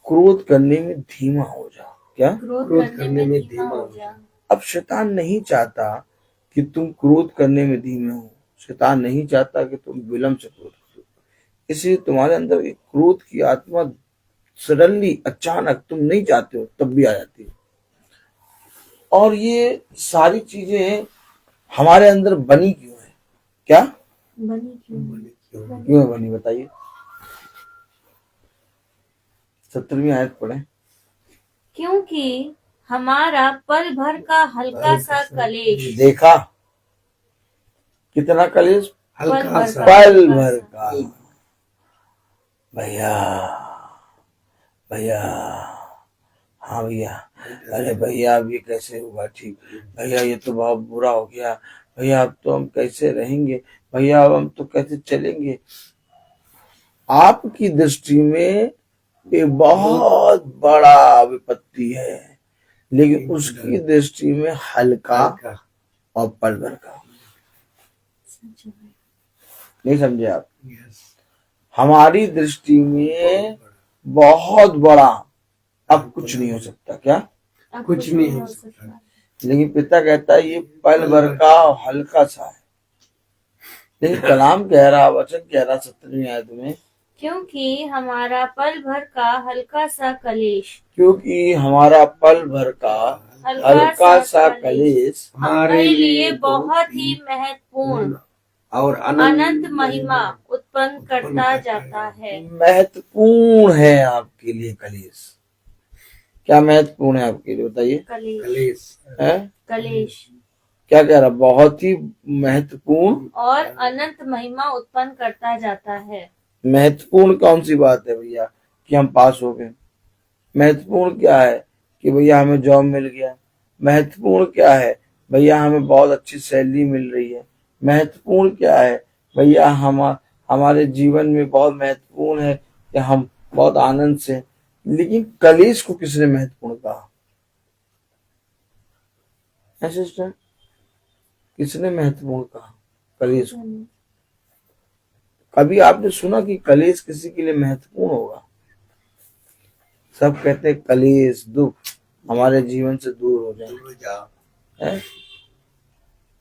क्रोध करने में धीमा हो जा। क्या? क्रोध करने में धीमा हो जा। अब शैतान नहीं चाहता कि तुम क्रोध करने में धीमे हो। शैतान नहीं चाहता कि तुम विलंब से क्रोध करो। इसलिए तुम्हारे अंदर एक क्रोध की आत्मा सडनली अचानक तुम नहीं चाहते हो तब भी आ जाती है। और ये सारी चीजें हमारे अंदर बनी क्यों है? क्या बनी क्यों बनी बताइए। 17वीं आयत पढ़े। क्योंकि हमारा पल भर का हल्का सा कलेश। देखा कितना कलेश? हल्का सा। पल भर का। भैया भैया, हाँ भैया, अरे भैया अब ये कैसे होगा ठीक? भैया ये तो बहुत बुरा हो गया। भैया अब तो हम कैसे रहेंगे? भैया अब हम तो कैसे चलेंगे? आपकी दृष्टि में ये बहुत बड़ा विपत्ति है, लेकिन उसकी दृष्टि में हल्का और पल भर का। नहीं समझे आप? हमारी दृष्टि में बहुत बड़ा अब कुछ नहीं हो सकता। क्या? कुछ नहीं हो सकता। लेकिन पिता कहता है ये पल भर का हल्का सा है। लेकिन कलाम कह रहा, वचन कह रहा 17वीं आयत में, क्योंकि हमारा पल भर का हल्का सा कलेश। क्योंकि हमारा पल भर का हल्का सा कलेश हमारे लिए बहुत ही महत्वपूर्ण और अनंत महिमा उत्पन्न करता जाता है। महत्वपूर्ण है आपके लिए कलेश। क्या महत्वपूर्ण है आपके लिए बताइए? कलेश है? कलेश क्या कह रहा? बहुत ही महत्वपूर्ण और अनंत महिमा उत्पन्न करता जाता है। महत्वपूर्ण कौन सी बात है भैया कि हम पास हो गए? महत्वपूर्ण क्या है कि भैया हमें जॉब मिल गया? महत्वपूर्ण क्या है भैया हमें बहुत अच्छी सैलरी मिल रही है? महत्वपूर्ण क्या है भैया हमारे जीवन में बहुत महत्वपूर्ण है कि हम बहुत आनंद से। लेकिन कलेश को किसने महत्वपूर्ण कहा? सिस्टर, किसने महत्वपूर्ण कहा कलेश को? कभी आपने सुना कि कलेश किसी के लिए महत्वपूर्ण होगा? सब कहते हैं कलेश दुख हमारे जीवन से दूर हो जाए।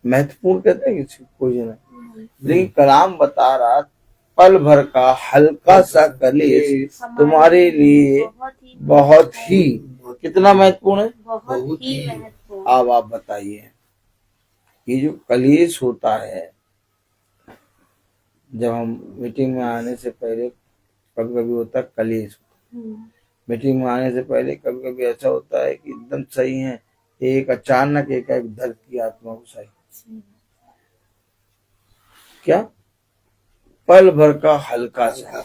महत्वपूर्ण कहते हैं किसी कोई जना। लेकिन कलाम बता रहा पल भर का हल्का सा कलेश तुम्हारे लिए बहुत ही कितना महत्वपूर्ण है? बहुत ही महत्वपूर्ण। अब आप बताइए, ये जो कलेश होता है, जब हम मीटिंग में आने से पहले कभी कभी होता है कलेश। मीटिंग में आने से पहले कभी कभी ऐसा होता है कि एकदम सही है, एक अचानक एक दर्द की आत्मा घुसाई। क्या? पल भर का हल्का सा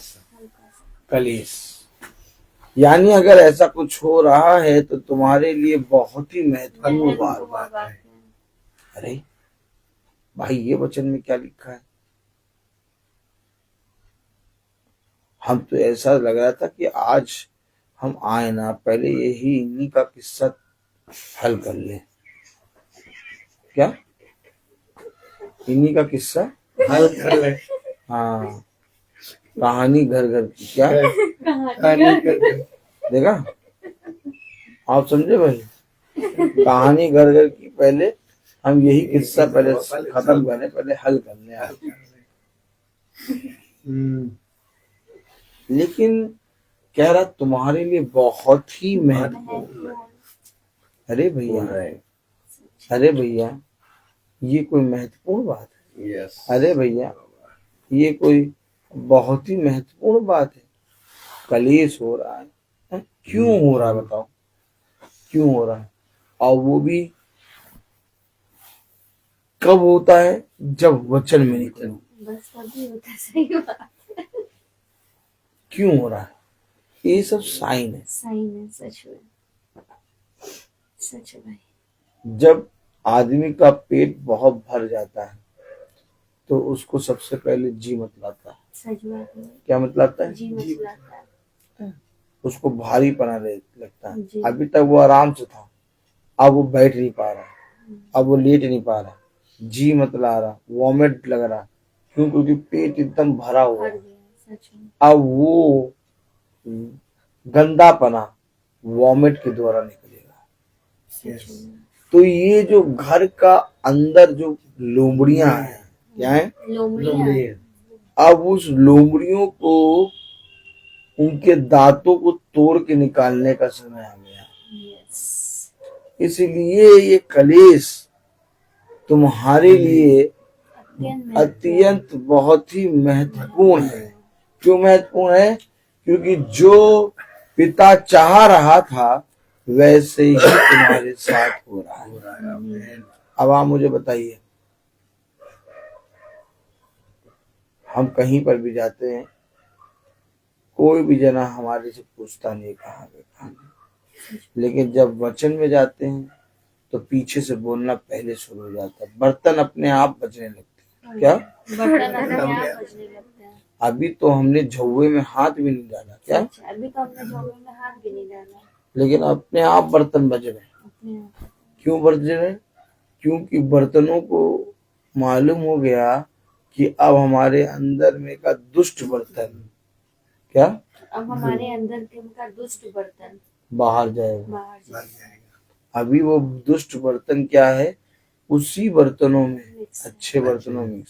कलेश। यानी अगर ऐसा कुछ हो रहा है तो तुम्हारे लिए बहुत ही महत्वपूर्ण बात है। अरे भाई ये वचन में क्या लिखा है? हम तो ऐसा लग रहा था कि आज हम आए ना पहले यही इन्हीं का किस्सा हल कर ले। क्या? इन्हीं का किस्सा हल कर ले। हाँ, कहानी घर घर की। क्या? कहानी कर ले। देखा आप समझे भाई? कहानी घर घर की। पहले हम यही किस्सा पहले खत्म करें, पहले हल कर ले। लेकिन कह रहा तुम्हारे लिए बहुत ही महत्वपूर्ण। अरे भैया, अरे भैया ये कोई महत्वपूर्ण बात है? अरे भैया ये कोई बहुत ही महत्वपूर्ण बात है। कलेश हो रहा है, क्यों हो रहा है बताओ? क्यों हो रहा है? और वो भी कब होता है? जब वचन में निकलो। बस तभी होता है, सही बात। क्यों हो रहा है? ये सब साइन है। साइन है, सच में, सच है भाई। जब आदमी का पेट बहुत भर जाता है तो उसको सबसे पहले जी मतलाता है। सच बात है। क्या मतलाता है? जी मचलाता है। उसको भारी पना लगता है। जी। अभी तक वो आराम से था, अब वो बैठ नहीं पा रहा, अब वो लेट नहीं पा रहा, जी मतला रहा, वॉमिट लग रहा। क्यों? क्योंकि पेट एकदम भरा हुआ भर है। गया, सच में। अब वो गंदापना वॉमिट के द्वारा निकलेगा। सच में। तो ये जो घर का अंदर जो लोमड़ियां हैं, क्या है? लोमड़ियां। अब उस लोमड़ियों को, उनके दांतों को तोड़ के निकालने का समय आ गया। यस। इसलिए ये कलेश तुम्हारे लिए अत्यंत बहुत ही महत्वपूर्ण है। क्यों महत्वपूर्ण है? क्योंकि जो पिता चाह रहा था वैसे ही तुम्हारे साथ हो रहा है। अब आप मुझे बताइए, हम कहीं पर भी जाते हैं, कोई भी जना हमारे से पूछता नहीं कहाँ गए, कहाँ गए। लेकिन जब वचन में जाते हैं तो पीछे से बोलना पहले शुरू हो जाता है। बर्तन अपने आप बजने लगते हैं। क्या? बर्तन अपने आप बजने लगते हैं। अभी तो हमने झौवे में हाथ भी नहीं डाला। क्या? अभी तो हमने झोले में हाथ भी नहीं डाला, लेकिन अपने आप बर्तन बज रहे हैं। अपने आप। क्यों बज रहे हैं? क्योंकि बर्तनों को मालूम हो गया कि अब हमारे अंदर में का दुष्ट बर्तन, क्या, अब हमारे अंदर के का दुष्ट बर्तन बाहर जाएगा। बाहर जाएगा। अभी वो दुष्ट बर्तन क्या है? उसी बर्तनों में अच्छे बर्तनों में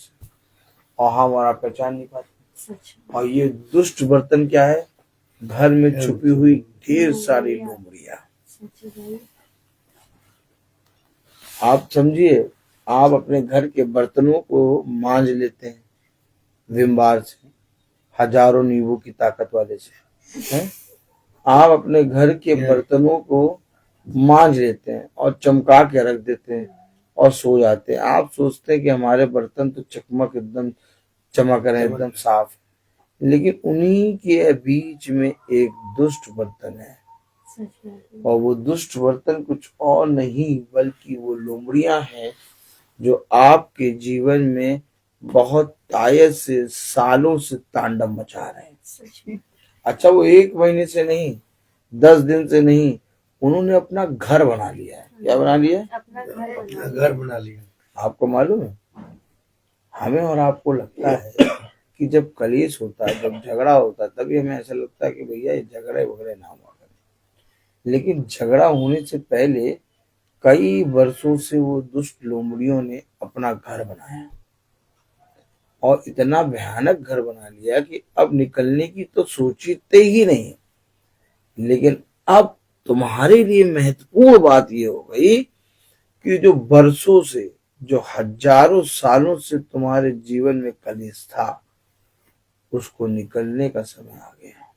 और हमारा पहचान नहीं पाते। सच में। और ये दुष्ट बर्तन क्या है? घर में छुपी हुई ढेर सारी लोमड़ियां। सच है भाई। आप समझिए, आप अपने घर के बर्तनों को मांज लेते हैं विम बार से, हजारों नींबू की ताकत वाले से, हैं? आप अपने घर के बर्तनों को मांज लेते हैं और चमका के रख देते हैं और सो जाते हैं। आप सोचते हैं कि हमारे बर्तन तो चकमक एकदम चमक रहे, एकदम साफ, लेकिन उन्हीं के बीच में एक दुष्ट बर्तन है। और वो दुष्ट बर्तन कुछ और नहीं बल्कि वो लोमड़ियां हैं जो आपके जीवन में बहुत तायत से, सालों से तांडव मचा रहे हैं। अच्छा, वो 1 महीने से नहीं, 10 दिन से नहीं, उन्होंने अपना घर बना लिया है। क्या बना लिया? अपना घर बना लिया। आपको मालूम है, हमें और आपको लगता है कि जब कलेश होता है, जब झगड़ा होता है, तभी हमें ऐसा लगता है कि भैया ये झगड़े वगड़े ना हुआ करें। लेकिन झगड़ा होने से पहले कई वर्षों से वो दुष्ट लोमड़ियों ने अपना घर बनाया और इतना भयानक घर बना लिया कि अब निकलने की तो सोचते ही नहीं। लेकिन अब तुम्हारे लिए महत्वपूर्ण बात ये हो गई कि जो वर्षों से, जो हजारों सालों से तुम्हारे जीवन में कलेश था, उसको निकलने का समय आ गया।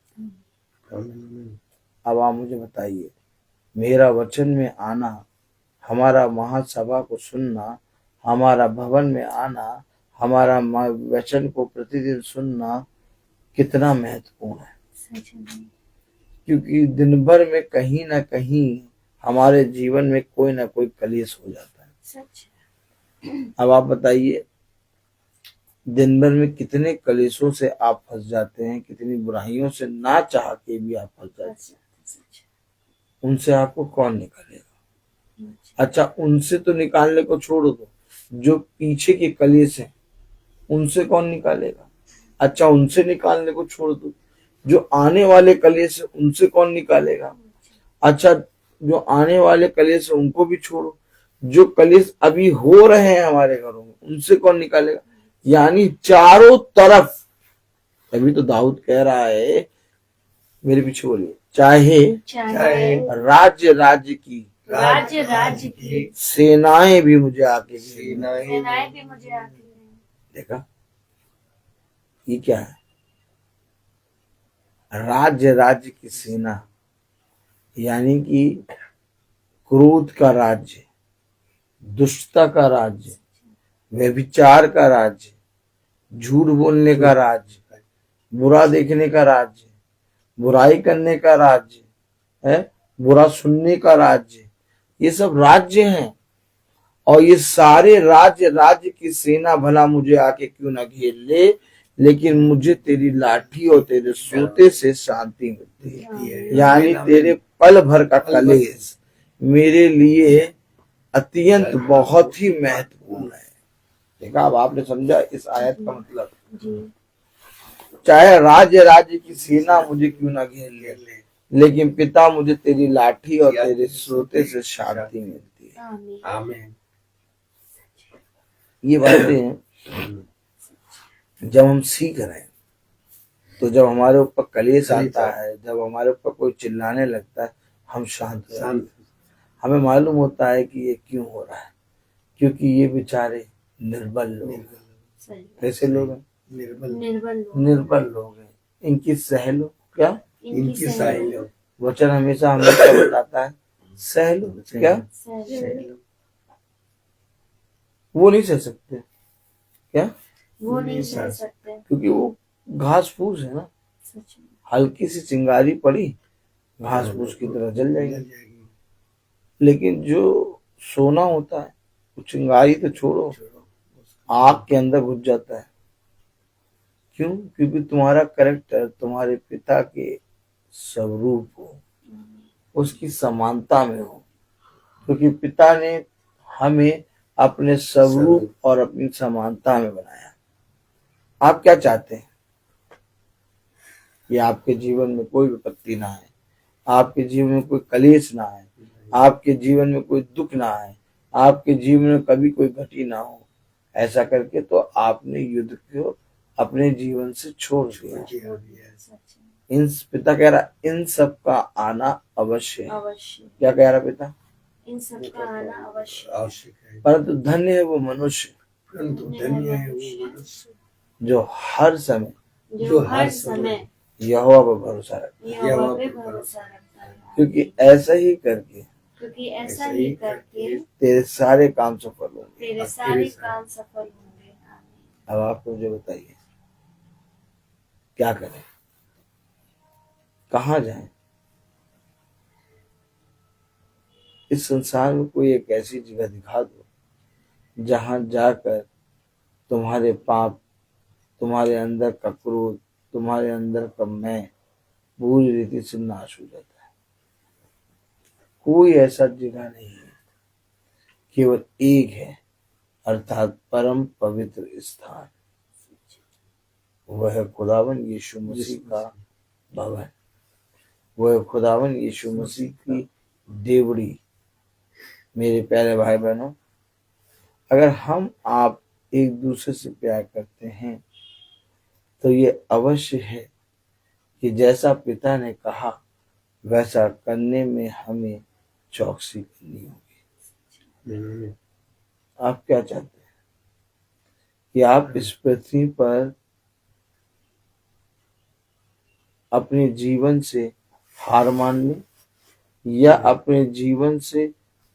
अब आप मुझे बताइए, मेरा वचन में आना, हमारा महासभा को सुनना, हमारा भवन में आना, हमारा वचन को प्रतिदिन सुनना कितना महत्वपूर्ण है। क्योंकि दिन भर में कहीं ना कहीं हमारे जीवन में कोई ना कोई कलेश हो जाता है। सच। अब आप बताइए, दिन भर में कितने कलेशों से आप फंस जाते हैं, कितनी बुराइयों से ना चाह के भी आप फंस जाते हैं। उनसे आपको कौन निकालेगा? अच्छा, उनसे तो निकालने को छोड़ दो, जो पीछे के कलेश हैं उनसे कौन निकालेगा? अच्छा, उनसे निकालने को छोड़ दो, जो आने वाले कलेश है उनसे कौन निकालेगा? अच्छा, जो आने वाले कलेश है उनको भी छोड़ो, जो कलेश अभी हो रहे हैं हमारे घरों में उनसे कौन निकालेगा? यानी चारों तरफ। अभी तो दाऊद कह रहा है, मेरे पीछे बोलिए, चाहे राज्य की सेनाएं भी मुझे आके देखा, ये क्या है? राज्य की सेना, यानी कि क्रोध का राज्य, दुष्टता का राज्य, व्यभिचार का राज्य, झूठ बोलने का राज्य, बुरा देखने का राज्य, बुराई करने का राज्य है, बुरा सुनने का राज्य, ये सब राज्य हैं। और ये सारे राज्य की सेना भला मुझे आके क्यों ना घेर ले, लेकिन मुझे तेरी लाठी और तेरे सोते से शांति मिलती है। यानी तेरे पल भर का कलेश मेरे लिए अत्यंत बहुत ही महत्वपूर्ण है। देखा, अब आपने समझा इस आयत का मतलब। चाहे राज्य की सेना मुझे क्यों ना घेर ले, लेकिन पिता मुझे तेरी लाठी और तेरे सोते से शांति मिलती है। आमीन। ये बातें जब हम सीख रहे हैं, तो जब हमारे ऊपर कलेश आता है, जब हमारे ऊपर कोई चिल्लाने लगता है, हम शांत हो जाते हैं। हमें मालूम होता है कि ये क्यों हो रहा है, क्योंकि ये बेचारे निर्बल लोग हैं। कैसे लोग हैं? निर्बल लोग हैं। इनकी सह लो। क्या? इनकी सह लो। वचन हमेशा हमें क्या बताता है? सह लो। क्या? वो नहीं सह सकते। क्या? वो नहीं सह सकते, क्योंकि वो घास फूस है ना, हल्की सी चिंगारी पड़ी घास फूस की तरह जल जाएगी। लेकिन जो सोना होता है वो चिंगारी तो छोड़ो, आग के अंदर घुस जाता है। क्यों? क्योंकि तुम्हारा कैरेक्टर तुम्हारे पिता के स्वरूप हो, उसकी समानता में हो। क्योंकि पिता ने हमें अपने स्वरूप और अपनी समानता में बनाया। आप क्या चाहते हैं? कि आपके जीवन में कोई विपत्ति ना आए, आपके जीवन में कोई कलेश ना आए, आपके जीवन में कोई दुख ना आए, आपके जीवन में कभी कोई घटी ना हो। ऐसा करके तो आपने युद्ध को अपने जीवन से छोड़ दिया। इन पिता कह रहा इन सब का आना अवश्य है। क्या कह रहा पिता? इन सब का आना आवश्यक है। परंतु धन्य है वो मनुष्य, परंतु धन्य है वो मनुष्य जो हर समय यहोवा पर भरोसा रखता है। क्योंकि ऐसा ही करके तेरे सारे काम सफल होंगे। अब आप मुझे बताइए क्या करें, कहाँ जाएं? इस संसार में कोई एक ऐसी जगह दिखा दो जहां जाकर तुम्हारे पाप, तुम्हारे अंदर का क्रोध, तुम्हारे अंदर का मैं पूरी रीति से नाश हो जाता है। कोई ऐसा जगह नहीं है, केवल एक है, अर्थात परम पवित्र स्थान। वह खुदावन यीशु मसीह का भवन, वह खुदावन यीशु मसीह की देवड़ी। मेरे प्यारे भाई बहनों, अगर हम आप एक दूसरे से प्यार करते हैं तो ये अवश्य है कि जैसा पिता ने कहा वैसा करने में हमें चौकसी करनी होगी। आप क्या चाहते हैं कि आप इस पृथ्वी पर अपने जीवन से हार मान लें या अपने जीवन से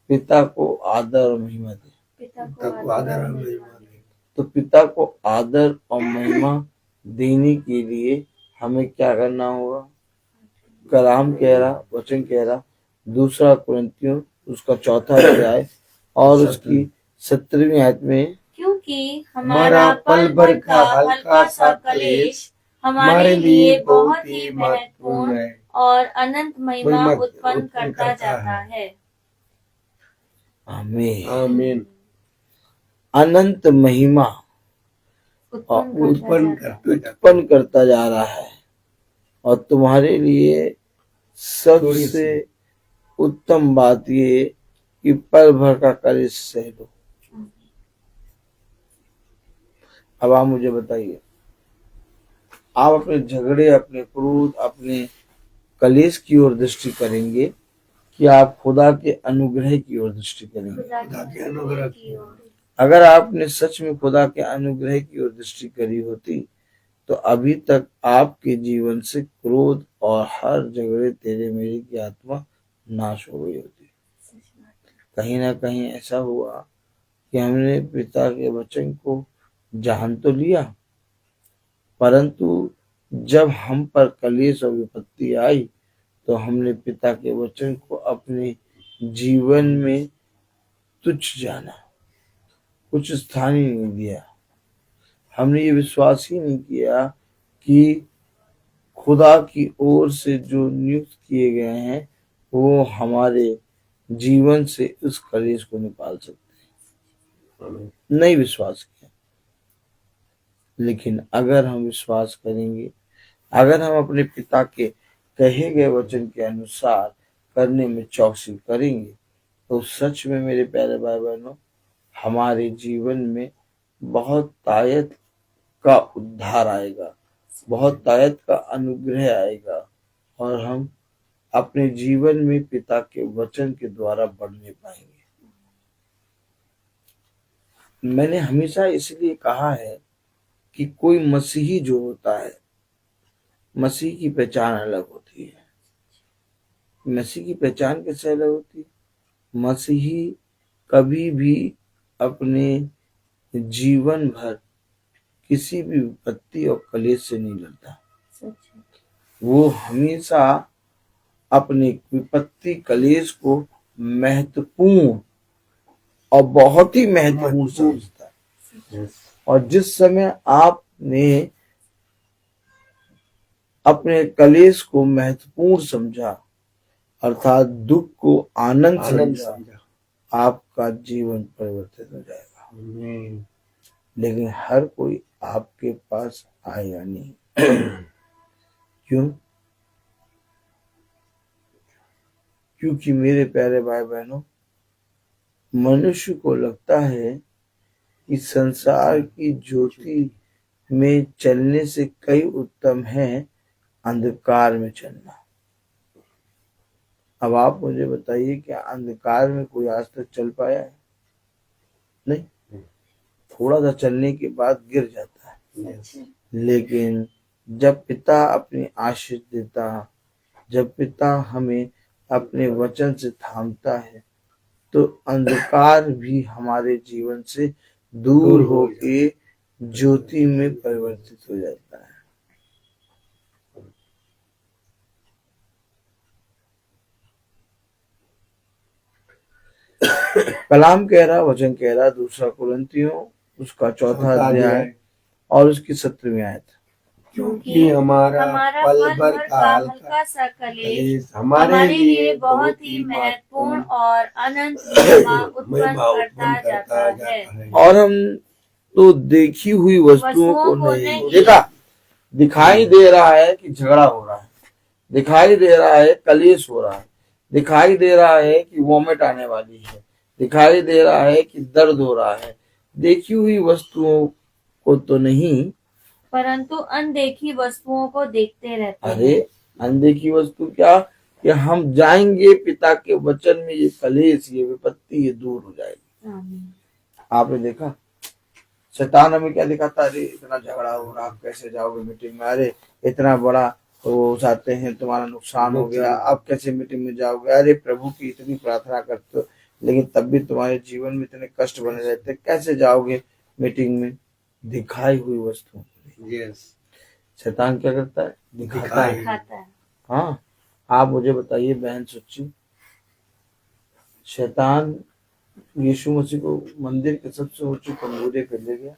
पिता को आदर और महिमा दें? पिता को आदर और महिमा दें। तो पिता को आदर और महिमा देने के लिए हमें क्या करना होगा? कलाम कह रहा, वचन कह रहा, 2 कुरिन्थियों उसका 4 अध्याय और उसकी 17वीं आयत में, क्योंकि हमारा पल भर का हल्का सा कलेश हमारे लिए बहुत ही महत्वपूर्ण और अनंत महिमा उत्पन्न करता जाता है। आमीन। आमीन। अनंत महिमा उत्पन्न करता जा रहा है और तुम्हारे लिए सबसे उत्तम बात ये कि पल भर का कलेश सह लो। अब आप मुझे बताइए, आप अपने झगड़े, अपने क्रोध, अपने कलेश की ओर दृष्टि करेंगे कि आप खुदा के अनुग्रह की ओर दृष्टि करेंगे? खुदा के अनुग्रह की ओर। अगर आपने सच में खुदा के अनुग्रह की ओर दृष्टि करी होती तो अभी तक आपके जीवन से क्रोध और हर झगड़े, तेरे मेरे की आत्मा नाश हो गई होती। कहीं ना कहीं ऐसा हुआ कि हमने पिता के वचन को जान तो लिया, परंतु जब हम पर कलेश और विपत्ति आई तो हमने पिता के वचन को अपने जीवन में तुच्छ जाना, कुछ स्थान ही नहीं दिया। हमने ये विश्वास ही नहीं किया कि खुदा की ओर से जो नियुक्त किए गए हैं वो हमारे जीवन से उस कलेश को निकाल सकते हैं। नहीं विश्वास किया। लेकिन अगर हम विश्वास करेंगे, अगर हम अपने पिता के कहे गए वचन के अनुसार करने में चौकसी करेंगे तो सच में मेरे प्यारे भाई बहनों, हमारे जीवन में बहुत तायत का उद्धार आएगा, बहुत तायत का अनुग्रह आएगा और हम अपने जीवन में पिता के वचन के द्वारा बढ़ने पाएंगे। मैंने हमेशा इसलिए कहा है कि कोई मसीही जो होता है, मसीह की पहचान अलग होती है। मसीह की पहचान कैसे अलग होती है? मसीही कभी भी अपने जीवन भर किसी भी विपत्ति और कलेश से नहीं लड़ता। वो हमेशा अपने विपत्ति कलेश को महत्वपूर्ण और बहुत ही महत्वपूर्ण समझता है। और जिस समय आपने अपने कलेश को महत्वपूर्ण समझा, अर्थात दुख को आनंद समझा, आपका जीवन परिवर्तित हो जाएगा। लेकिन हर कोई आपके पास आएगा नहीं। क्यों? क्योंकि मेरे प्यारे भाई बहनों, मनुष्य को लगता है कि संसार की ज्योति में चलने से कई उत्तम है अंधकार में चलना। अब आप मुझे बताइए, क्या अंधकार में कोई आज तक चल पाया है? नहीं, थोड़ा सा चलने के बाद गिर जाता है। लेकिन जब पिता अपनी आशीष देता, जब पिता हमें अपने वचन से थामता है, तो अंधकार भी हमारे जीवन से दूर होके ज्योति में परिवर्तित हो जाता है। कलाम कह रहा, वचन कह रहा, 2 कुरिन्थियों उसका 4 अध्याय और उसकी 17वीं आयत, क्योंकि हमारा पल भर का हल्का सा कलेश हमारे लिए बहुत ही महत्वपूर्ण और अनंत महिमा उत्पन्न करता जाता है। और हम तो देखी हुई वस्तुओं को नहीं देखा। दिखाई दे रहा है कि झगड़ा हो रहा है, दिखाई दे रहा है कलेश हो रहा है, दिखाई दे रहा है कि वोमिट आने वाली है, दिखाई दे रहा है कि दर्द हो रहा है। देखी हुई वस्तुओं को तो नहीं, परंतु अनदेखी वस्तुओं को देखते रहते हैं। अरे अनदेखी वस्तु क्या? कि हम जाएंगे पिता के वचन में, ये कलेश, ये विपत्ति, ये दूर हो जाएगी। आपने देखा शैतान हमें क्या दिखाता? अरे इतना झगड़ा हो रहा, आप कैसे जाओगे मीटिंग में? अरे इतना बड़ा वो चाहते हैं, तुम्हारा नुकसान हो गया, आप कैसे मीटिंग में जाओगे? अरे प्रभु की इतनी प्रार्थना करते हो लेकिन तब भी तुम्हारे जीवन में इतने कष्ट बने रहते, कैसे जाओगे मीटिंग में? दिखाई हुई वस्तुओं शैतान क्या करता है? दिखाता है। हाँ, आप मुझे बताइए बहन सच्ची, शैतान यीशु मसीह को मंदिर के सबसे ऊंचे कमजोरी पे ले गया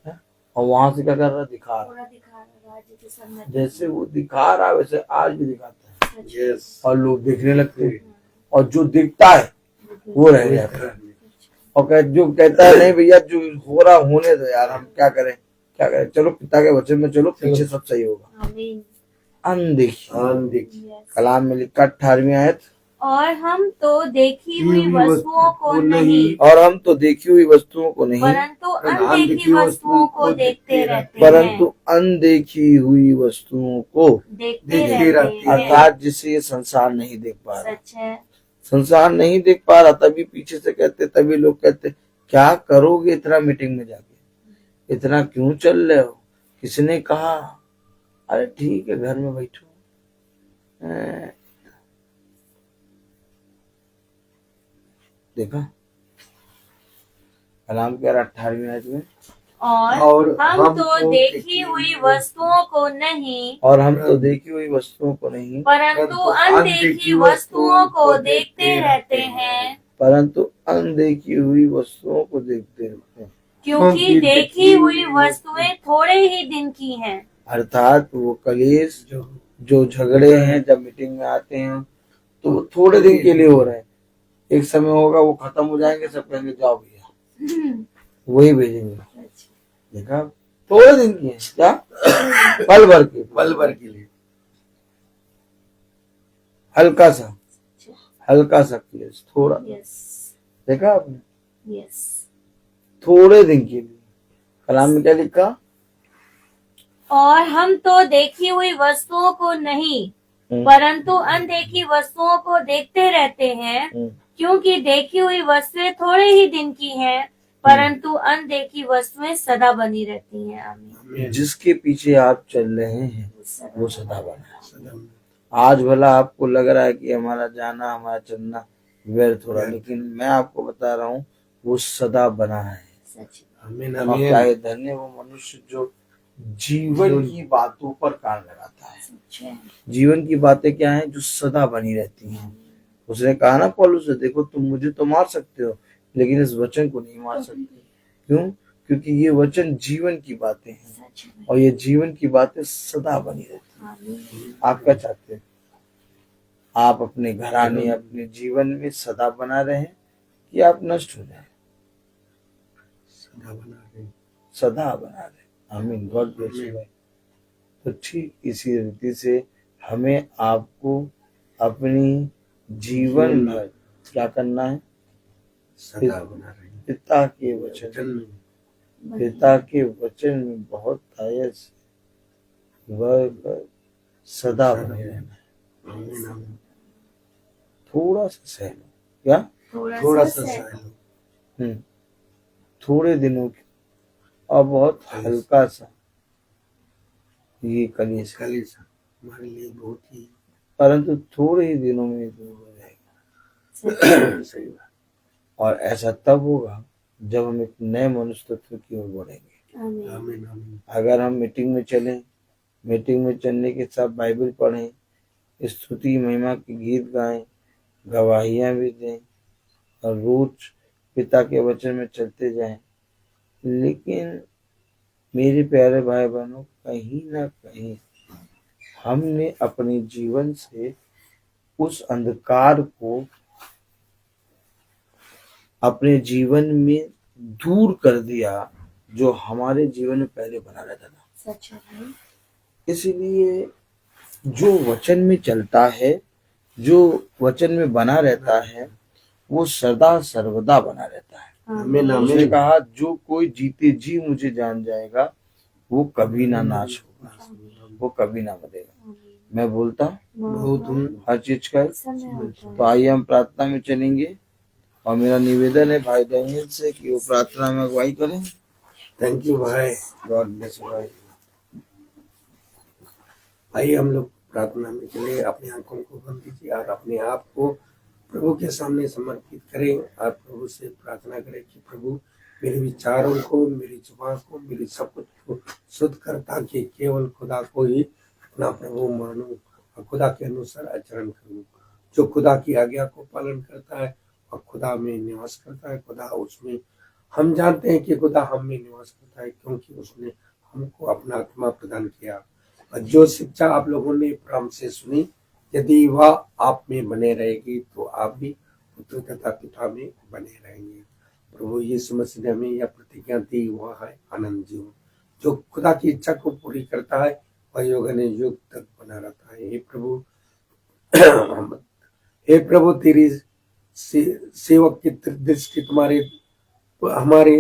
है? और वहां से क्या कर रहा? दिखा रहा। जैसे वो दिखा रहा है वैसे आज भी दिखाता है। और लोग देखने लगते हैं, और जो दिखता है वो रह जाता है। और जो कहता है नहीं भैया जो हो रहा होने दो यार, हम क्या करें, क्या करें, चलो पिता के वचन में चलो, पीछे सब सही होगा। अनदेखी। कलाम में लिखा 18वीं आयत, और हम तो देखी हुई वस्तुओं को नहीं, और हम तो देखी हुई वस्तुओं को नहीं, परंतु अनदेखी वस्तुओं को देखते रहते हैं। परंतु अनदेखी हुई वस्तुओं को देखते रहते हैं। अर्थात जिसे ये संसार नहीं देख पा रहा। सच है, संसार नहीं देख पा रहा, तभी पीछे से कहते, तभी लोग कहते क्या करोगे इतना मीटिंग में जाके, इतना क्यों चल रहे हो? किसने कहा? अरे ठीक है घर में बैठो। देखा, कलाम कह रहा 18वीं आयत में, और हम तो देखी हुई वस्तुओं को नहीं, और हम तो देखी हुई वस्तुओं को नहीं, परंतु अनदेखी वस्तुओं को देखते रहते हैं, परंतु अनदेखी हुई वस्तुओं को देखते रहते हैं, क्योंकि देखी हुई वस्तुएं थोड़े ही दिन की हैं। अर्थात वो कलेश जो झगड़े हैं जब मीटिंग में आते हैं तो वो थोड़े दिन के लिए हो रहे हैं, एक समय होगा वो खत्म हो जाएंगे, सब कहेंगे जाओ भैया, वही भेजेंगे। देखा, थोड़े दिन की है क्या, पल भर के लिए हल्का सा क्लेश, थोड़ा, देखा आपने, थोड़े दिन के लिए। कलाम में क्या लिखा, और हम तो देखी हुई वस्तुओं को नहीं, परंतु अनदेखी वस्तुओं को देखते रहते हैं, क्योंकि देखी हुई वस्तुएं थोड़े ही दिन की हैं, परंतु अनदेखी वस्तुएं सदा बनी रहती हैं। आमीन। जिसके पीछे आप चल रहे हैं वो सदा बना है। आज भला आपको लग रहा है कि हमारा जाना, हमारा चलना व्यर्थ हो रहा है, लेकिन मैं आपको बता रहा हूँ वो सदा बना है। और क्या है धन्य वो मनुष्य जो जीवन की बातों पर कान लगाता है। जीवन की बातें क्या है, जो सदा बनी रहती हैं। उसने कहा ना पौलुस से, देखो तुम मुझे तो मार सकते हो लेकिन इस वचन को नहीं मार सकते। क्यों? क्योंकि ये वचन जीवन की बातें हैं और ये जीवन की बातें सदा बनी रहती हैं। आप क्या चाहते हैं? आप अपने घराने, अपने जीवन में सदा बना रहे कि आप नष्ट हो जाए? सदा बना रहे। आमीन। गॉड ब्लेस यू भाई। तो ठीक इसी रीति से हमें आपको अपनी जीवन भर क्या करना है? सदा बना रहे। पिता के वचन में बहुत आयस वह सदा बने रहना। थोड़ा सा सह लो। क्या? थोड़ा सा सह लो। थोड़े दिनों के और बहुत हल्का सा ये कलेश हमारे लिए बहुत ही, परंतु थोड़े ही दिनों में दूर हो जाएगा। सही बात। और ऐसा तब होगा जब हम एक नए मनुष्य तत्व की ओर बढ़ेंगे। आमीन। अगर हम मीटिंग में चलें, मीटिंग में चलने के साथ बाइबल पढ़ें, स्तुति महिमा के गीत गाएं, गवाहियां भी दें और रोज पिता के वचन में चलते जाएं, लेकिन मेरे प्यारे भाई बहनों, कहीं ना कहीं हमने अपने जीवन से उस अंधकार को अपने जीवन में दूर कर दिया जो हमारे जीवन में पहले बना रहता था। सच है। इसलिए जो वचन में चलता है, जो वचन में बना रहता है, वो सदा सर्वदा बना रहता है। उसने कहा जो कोई जीते जी मुझे जान जाएगा वो कभी ना नाश होगा, वो कभी ना मरेगा। मैं बोलता हूँ हर चीज का। तो आइए हम प्रार्थना में चलेंगे और मेरा निवेदन है भाई डेनियल से कि वो प्रार्थना में अगुवाई करें। थैंक यू भाई। गॉड ब्लेस यू भाई। आइए हम लोग प्रार्थना में चले। अपनी आंखों को बंद कीजिए और अपने आप को प्रभु के सामने समर्पित करें और प्रभु से प्रार्थना करें कि प्रभु मेरे विचारों को, मेरी जुबान को, मेरी सब कुछ को शुद्ध कर, ताकि केवल खुदा को ही अपना प्रभु मानूं और खुदा के अनुसार आचरण करूं। जो खुदा की आज्ञा को पालन करता है और खुदा में निवास करता है, खुदा उसमें, हम जानते हैं कि खुदा हम में निवास करता है क्योंकि उसने हमको अपना आत्मा प्रदान किया। और जो शिक्षा आप लोगों ने प्रारंभ से सुनी, यदि वह आप में बने रहेगी तो आप भी पुत्र तथा पिता में बने रहेंगे। प्रभु यीशु मसीह ने हमें यह प्रतिज्ञा दी, वह है आनंद जीवन। जो खुदा की इच्छा को पूरी करता है वह युग ने युग तक बना रहता है। हे प्रभु तेरी सेवक की दृष्टि तुम्हारे हमारे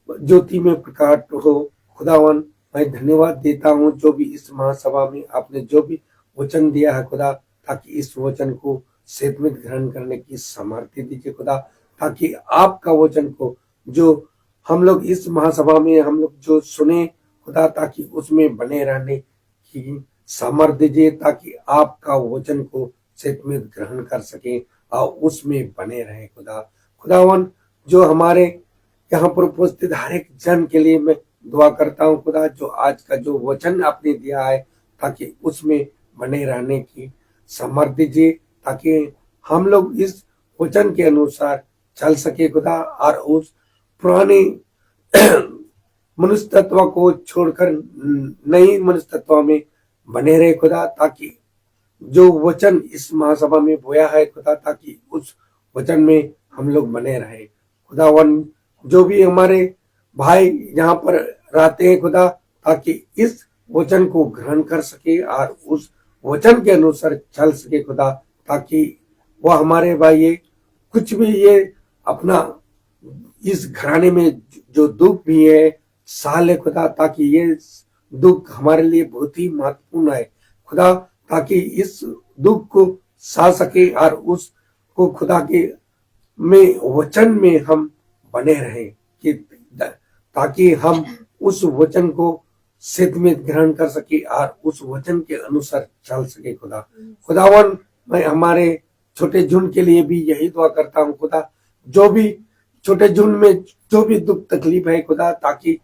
ज्योति में प्रकाट हो। खुदावन मैं धन्यवाद देता हूँ जो भी इस महासभा में आपने जो भी वचन दिया है खुदा, ताकि इस वचन को सेतमित ग्रहण करने की सामर्थ्य दीजिए खुदा, ताकि आपका वचन को जो हम लोग इस महासभा में हम लोग जो सुने खुदा, ताकि उसमें बने रहने की सामर्थ्य दीजिए, ताकि आपका वचन को सेतमित ग्रहण कर सके और उसमें बने रहे खुदा। खुदावन जो हमारे यहाँ पर उपस्थित हर एक जन के लिए मैं दुआ करता हूँ खुदा, जो आज का जो वचन आपने दिया है ताकि उसमें बने रहने की समर्थ दीजिए, ताकि हम लोग इस वचन के अनुसार चल सके खुदा, और उस पुराने मनुष्य तत्व को छोड़कर नई मनुष्य तत्व में बने रहे खुदा, ताकि जो वचन इस महासभा में बोया है खुदा, ताकि उस वचन में हम लोग बने रहे खुदावन। जो भी हमारे भाई यहाँ पर रहते हैं खुदा, ताकि इस वचन को ग्रहण कर सके और उस वचन के अनुसार चल सके खुदा, ताकि वह हमारे भाई ये कुछ भी ये अपना इस घराने में जो दुख भी है सह ले खुदा, ताकि ये दुख हमारे लिए बहुत ही महत्वपूर्ण है खुदा, ताकि इस दुख को सह सके और उसको खुदा के में वचन में हम बने रहें, कि ताकि हम उस वचन को सिद्ध में ग्रहण कर सके और उस वचन के अनुसार चल सके खुदा। खुदावन, मैं हमारे छोटे झुंड के लिए भी यही दुआ करता हूँ खुदा, जो भी छोटे झुंड में जो भी दुख तकलीफ है खुदा, ताकि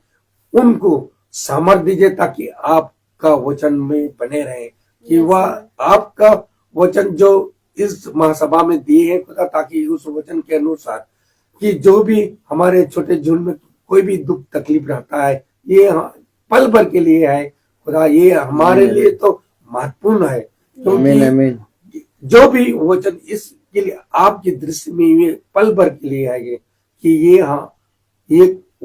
उनको सामर्थ्य दीजिए, ताकि आपका वचन में बने रहे, कि वह आपका वचन जो इस महासभा में दिए हैं खुदा, ताकि उस वचन के अनुसार कि जो भी हमारे छोटे झुंड में कोई भी दुख तकलीफ रहता है, ये पल भर के लिए है खुदा, ये हमारे लिए तो महत्वपूर्ण है, क्योंकि जो भी वचन इसके लिए आपकी दृष्टि में ये पल भर के लिए है, कि ये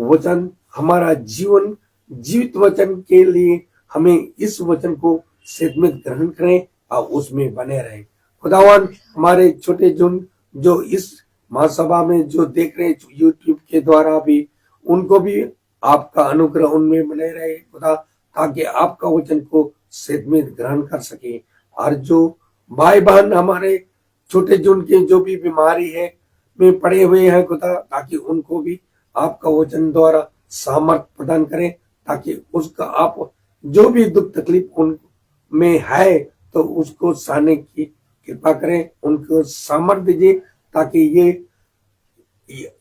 वचन हमारा जीवन जीवित वचन के लिए हमें इस वचन को सिद्ध में ग्रहण करें और उसमें बने रहें खुदावन। हमारे छोटे झुंड जो इस महासभा में जो देख रहे हैं यूट्यूब के द्वारा भी, उनको भी आपका अनुग्रह उनमें बने रहे खुदा, ताकि आपका वचन को सिद्ध में ग्रहण कर सके। और जो भाई बहन हमारे छोटे झुंड के जो भी बीमारी है में पड़े हुए हैं खुदा, ताकि उनको भी आपका वचन द्वारा सामर्थ प्रदान करें, ताकि उसका आप जो भी दुख तकलीफ उनमें है तो उसको सहने की कृपा करें, उनको सामर्थ दीजिए, ताकि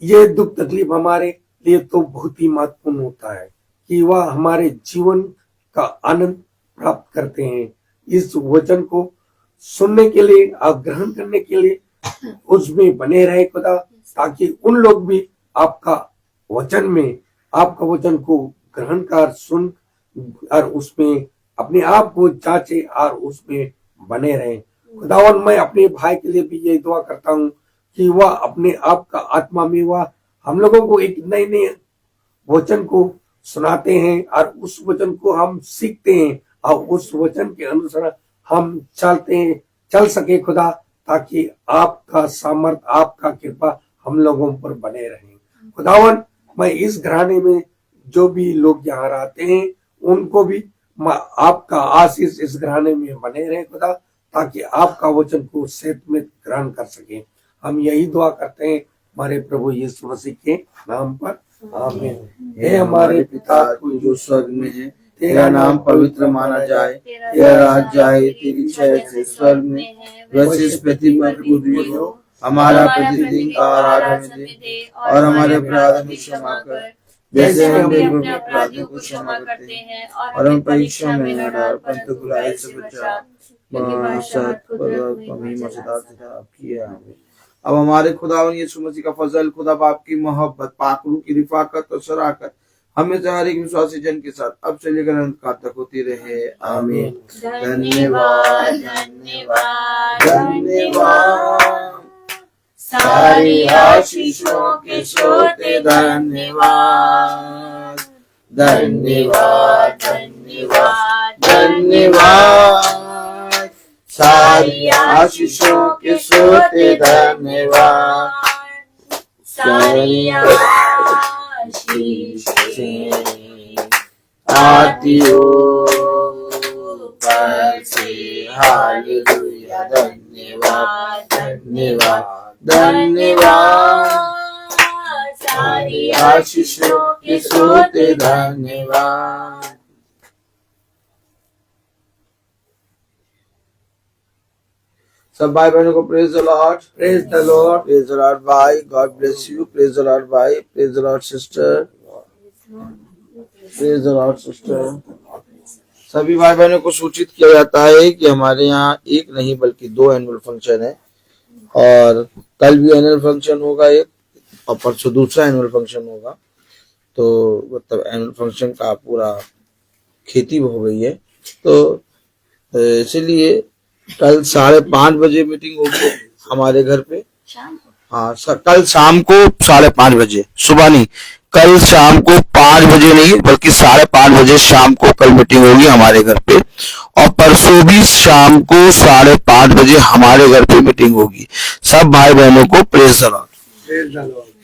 ये दुख तकलीफ हमारे लिए तो बहुत ही महत्वपूर्ण होता है, कि वह हमारे जीवन का आनंद प्राप्त करते हैं। इस वचन को सुनने के लिए और ग्रहण करने के लिए उसमें बने रहे खुदा, ताकि उन लोग भी आपका वचन को ग्रहण कर सुन और उसमें अपने आप को जांचे और उसमें बने रहे खुदावन। मैं अपने भाई के लिए भी यही दुआ करता हूँ कि वह अपने आप का आत्मा में वह हम लोगों को एक नए नए वचन को सुनाते हैं और उस वचन को हम सीखते हैं और उस वचन के अनुसार हम चल सके खुदा, ताकि आपका सामर्थ आपका कृपा हम लोगों पर बने रहे खुदावन। मैं इस घराने में जो भी लोग यहाँ रहते हैं उनको भी आपका आशीष इस घराने में बने रहे खुदा, ताकि आपका वचन को सेत में ग्रहण कर सके। हम यही दुआ करते हैं हमारे प्रभु यीशु मसीह के नाम पर, आमीन। हे हमारे पिता जो स्वर्ग में है, तेरा नाम पवित्र माना जाए, तेरा राज्य आए, तेरी इच्छा जैसे स्वर्ग में वैसे इस पृथ्वी पर पूरी हो। हमारा प्रतिदिन का आहार हमें दे और हमारे अपराध हमें क्षमा कर, जैसे हम अपने अपराधियों को क्षमा करते हैं, और हम परीक्षा में न डाल परंतु बुराई से बचा, आपकी है। अब हमारे खुदावन यीशु मसीह का फजल, खुदा बाप की मोहब्बत, पाक रूह की रिफाकत और शराकत हमें से हर एक विश्वासी जन के साथ अब से लेकर अंत काल तक होती रहे, आमीन। धन्यवाद धन्यवाद धन्यवाद सारी आशीषों के श्रोते, धन्यवाद धन्यवाद धन्यवाद धन्यवाद सारी आशीषों के श्रोते, धन्यवाद सारी आशीषें आती हो पर से, हालेलुया। धन्यवाद धन्यवाद धन्यवाद सारी आशीषों के श्रोते, धन्यवाद। सब भाई बहनों को praise the Lord, praise the Lord. Praise the Lord भाई, God bless you, praise the Lord भाई, praise the Lord sister, praise the Lord sister. सभी भाई बहनों को सूचित किया जाता है कि हमारे यहाँ एक नहीं बल्कि 2 एनुअल फंक्शन है, और कल भी एनुअल फंक्शन होगा एक, और परसों दूसरा एनुअल फंक्शन होगा। तो मतलब एनुअल फंक्शन का पूरा खेती हो गई है। तो इसलिए कल 5:30 बजे मीटिंग होगी हमारे घर पे। शाम को हाँ, कल शाम को 5:30 बजे, सुबह नहीं, कल शाम को 5 बजे नहीं बल्कि 5:30 बजे शाम को कल मीटिंग होगी हमारे घर पे, और परसों भी शाम को 5:30 बजे हमारे घर पे मीटिंग होगी। सब भाई बहनों को praise the Lord. Praise the Lord.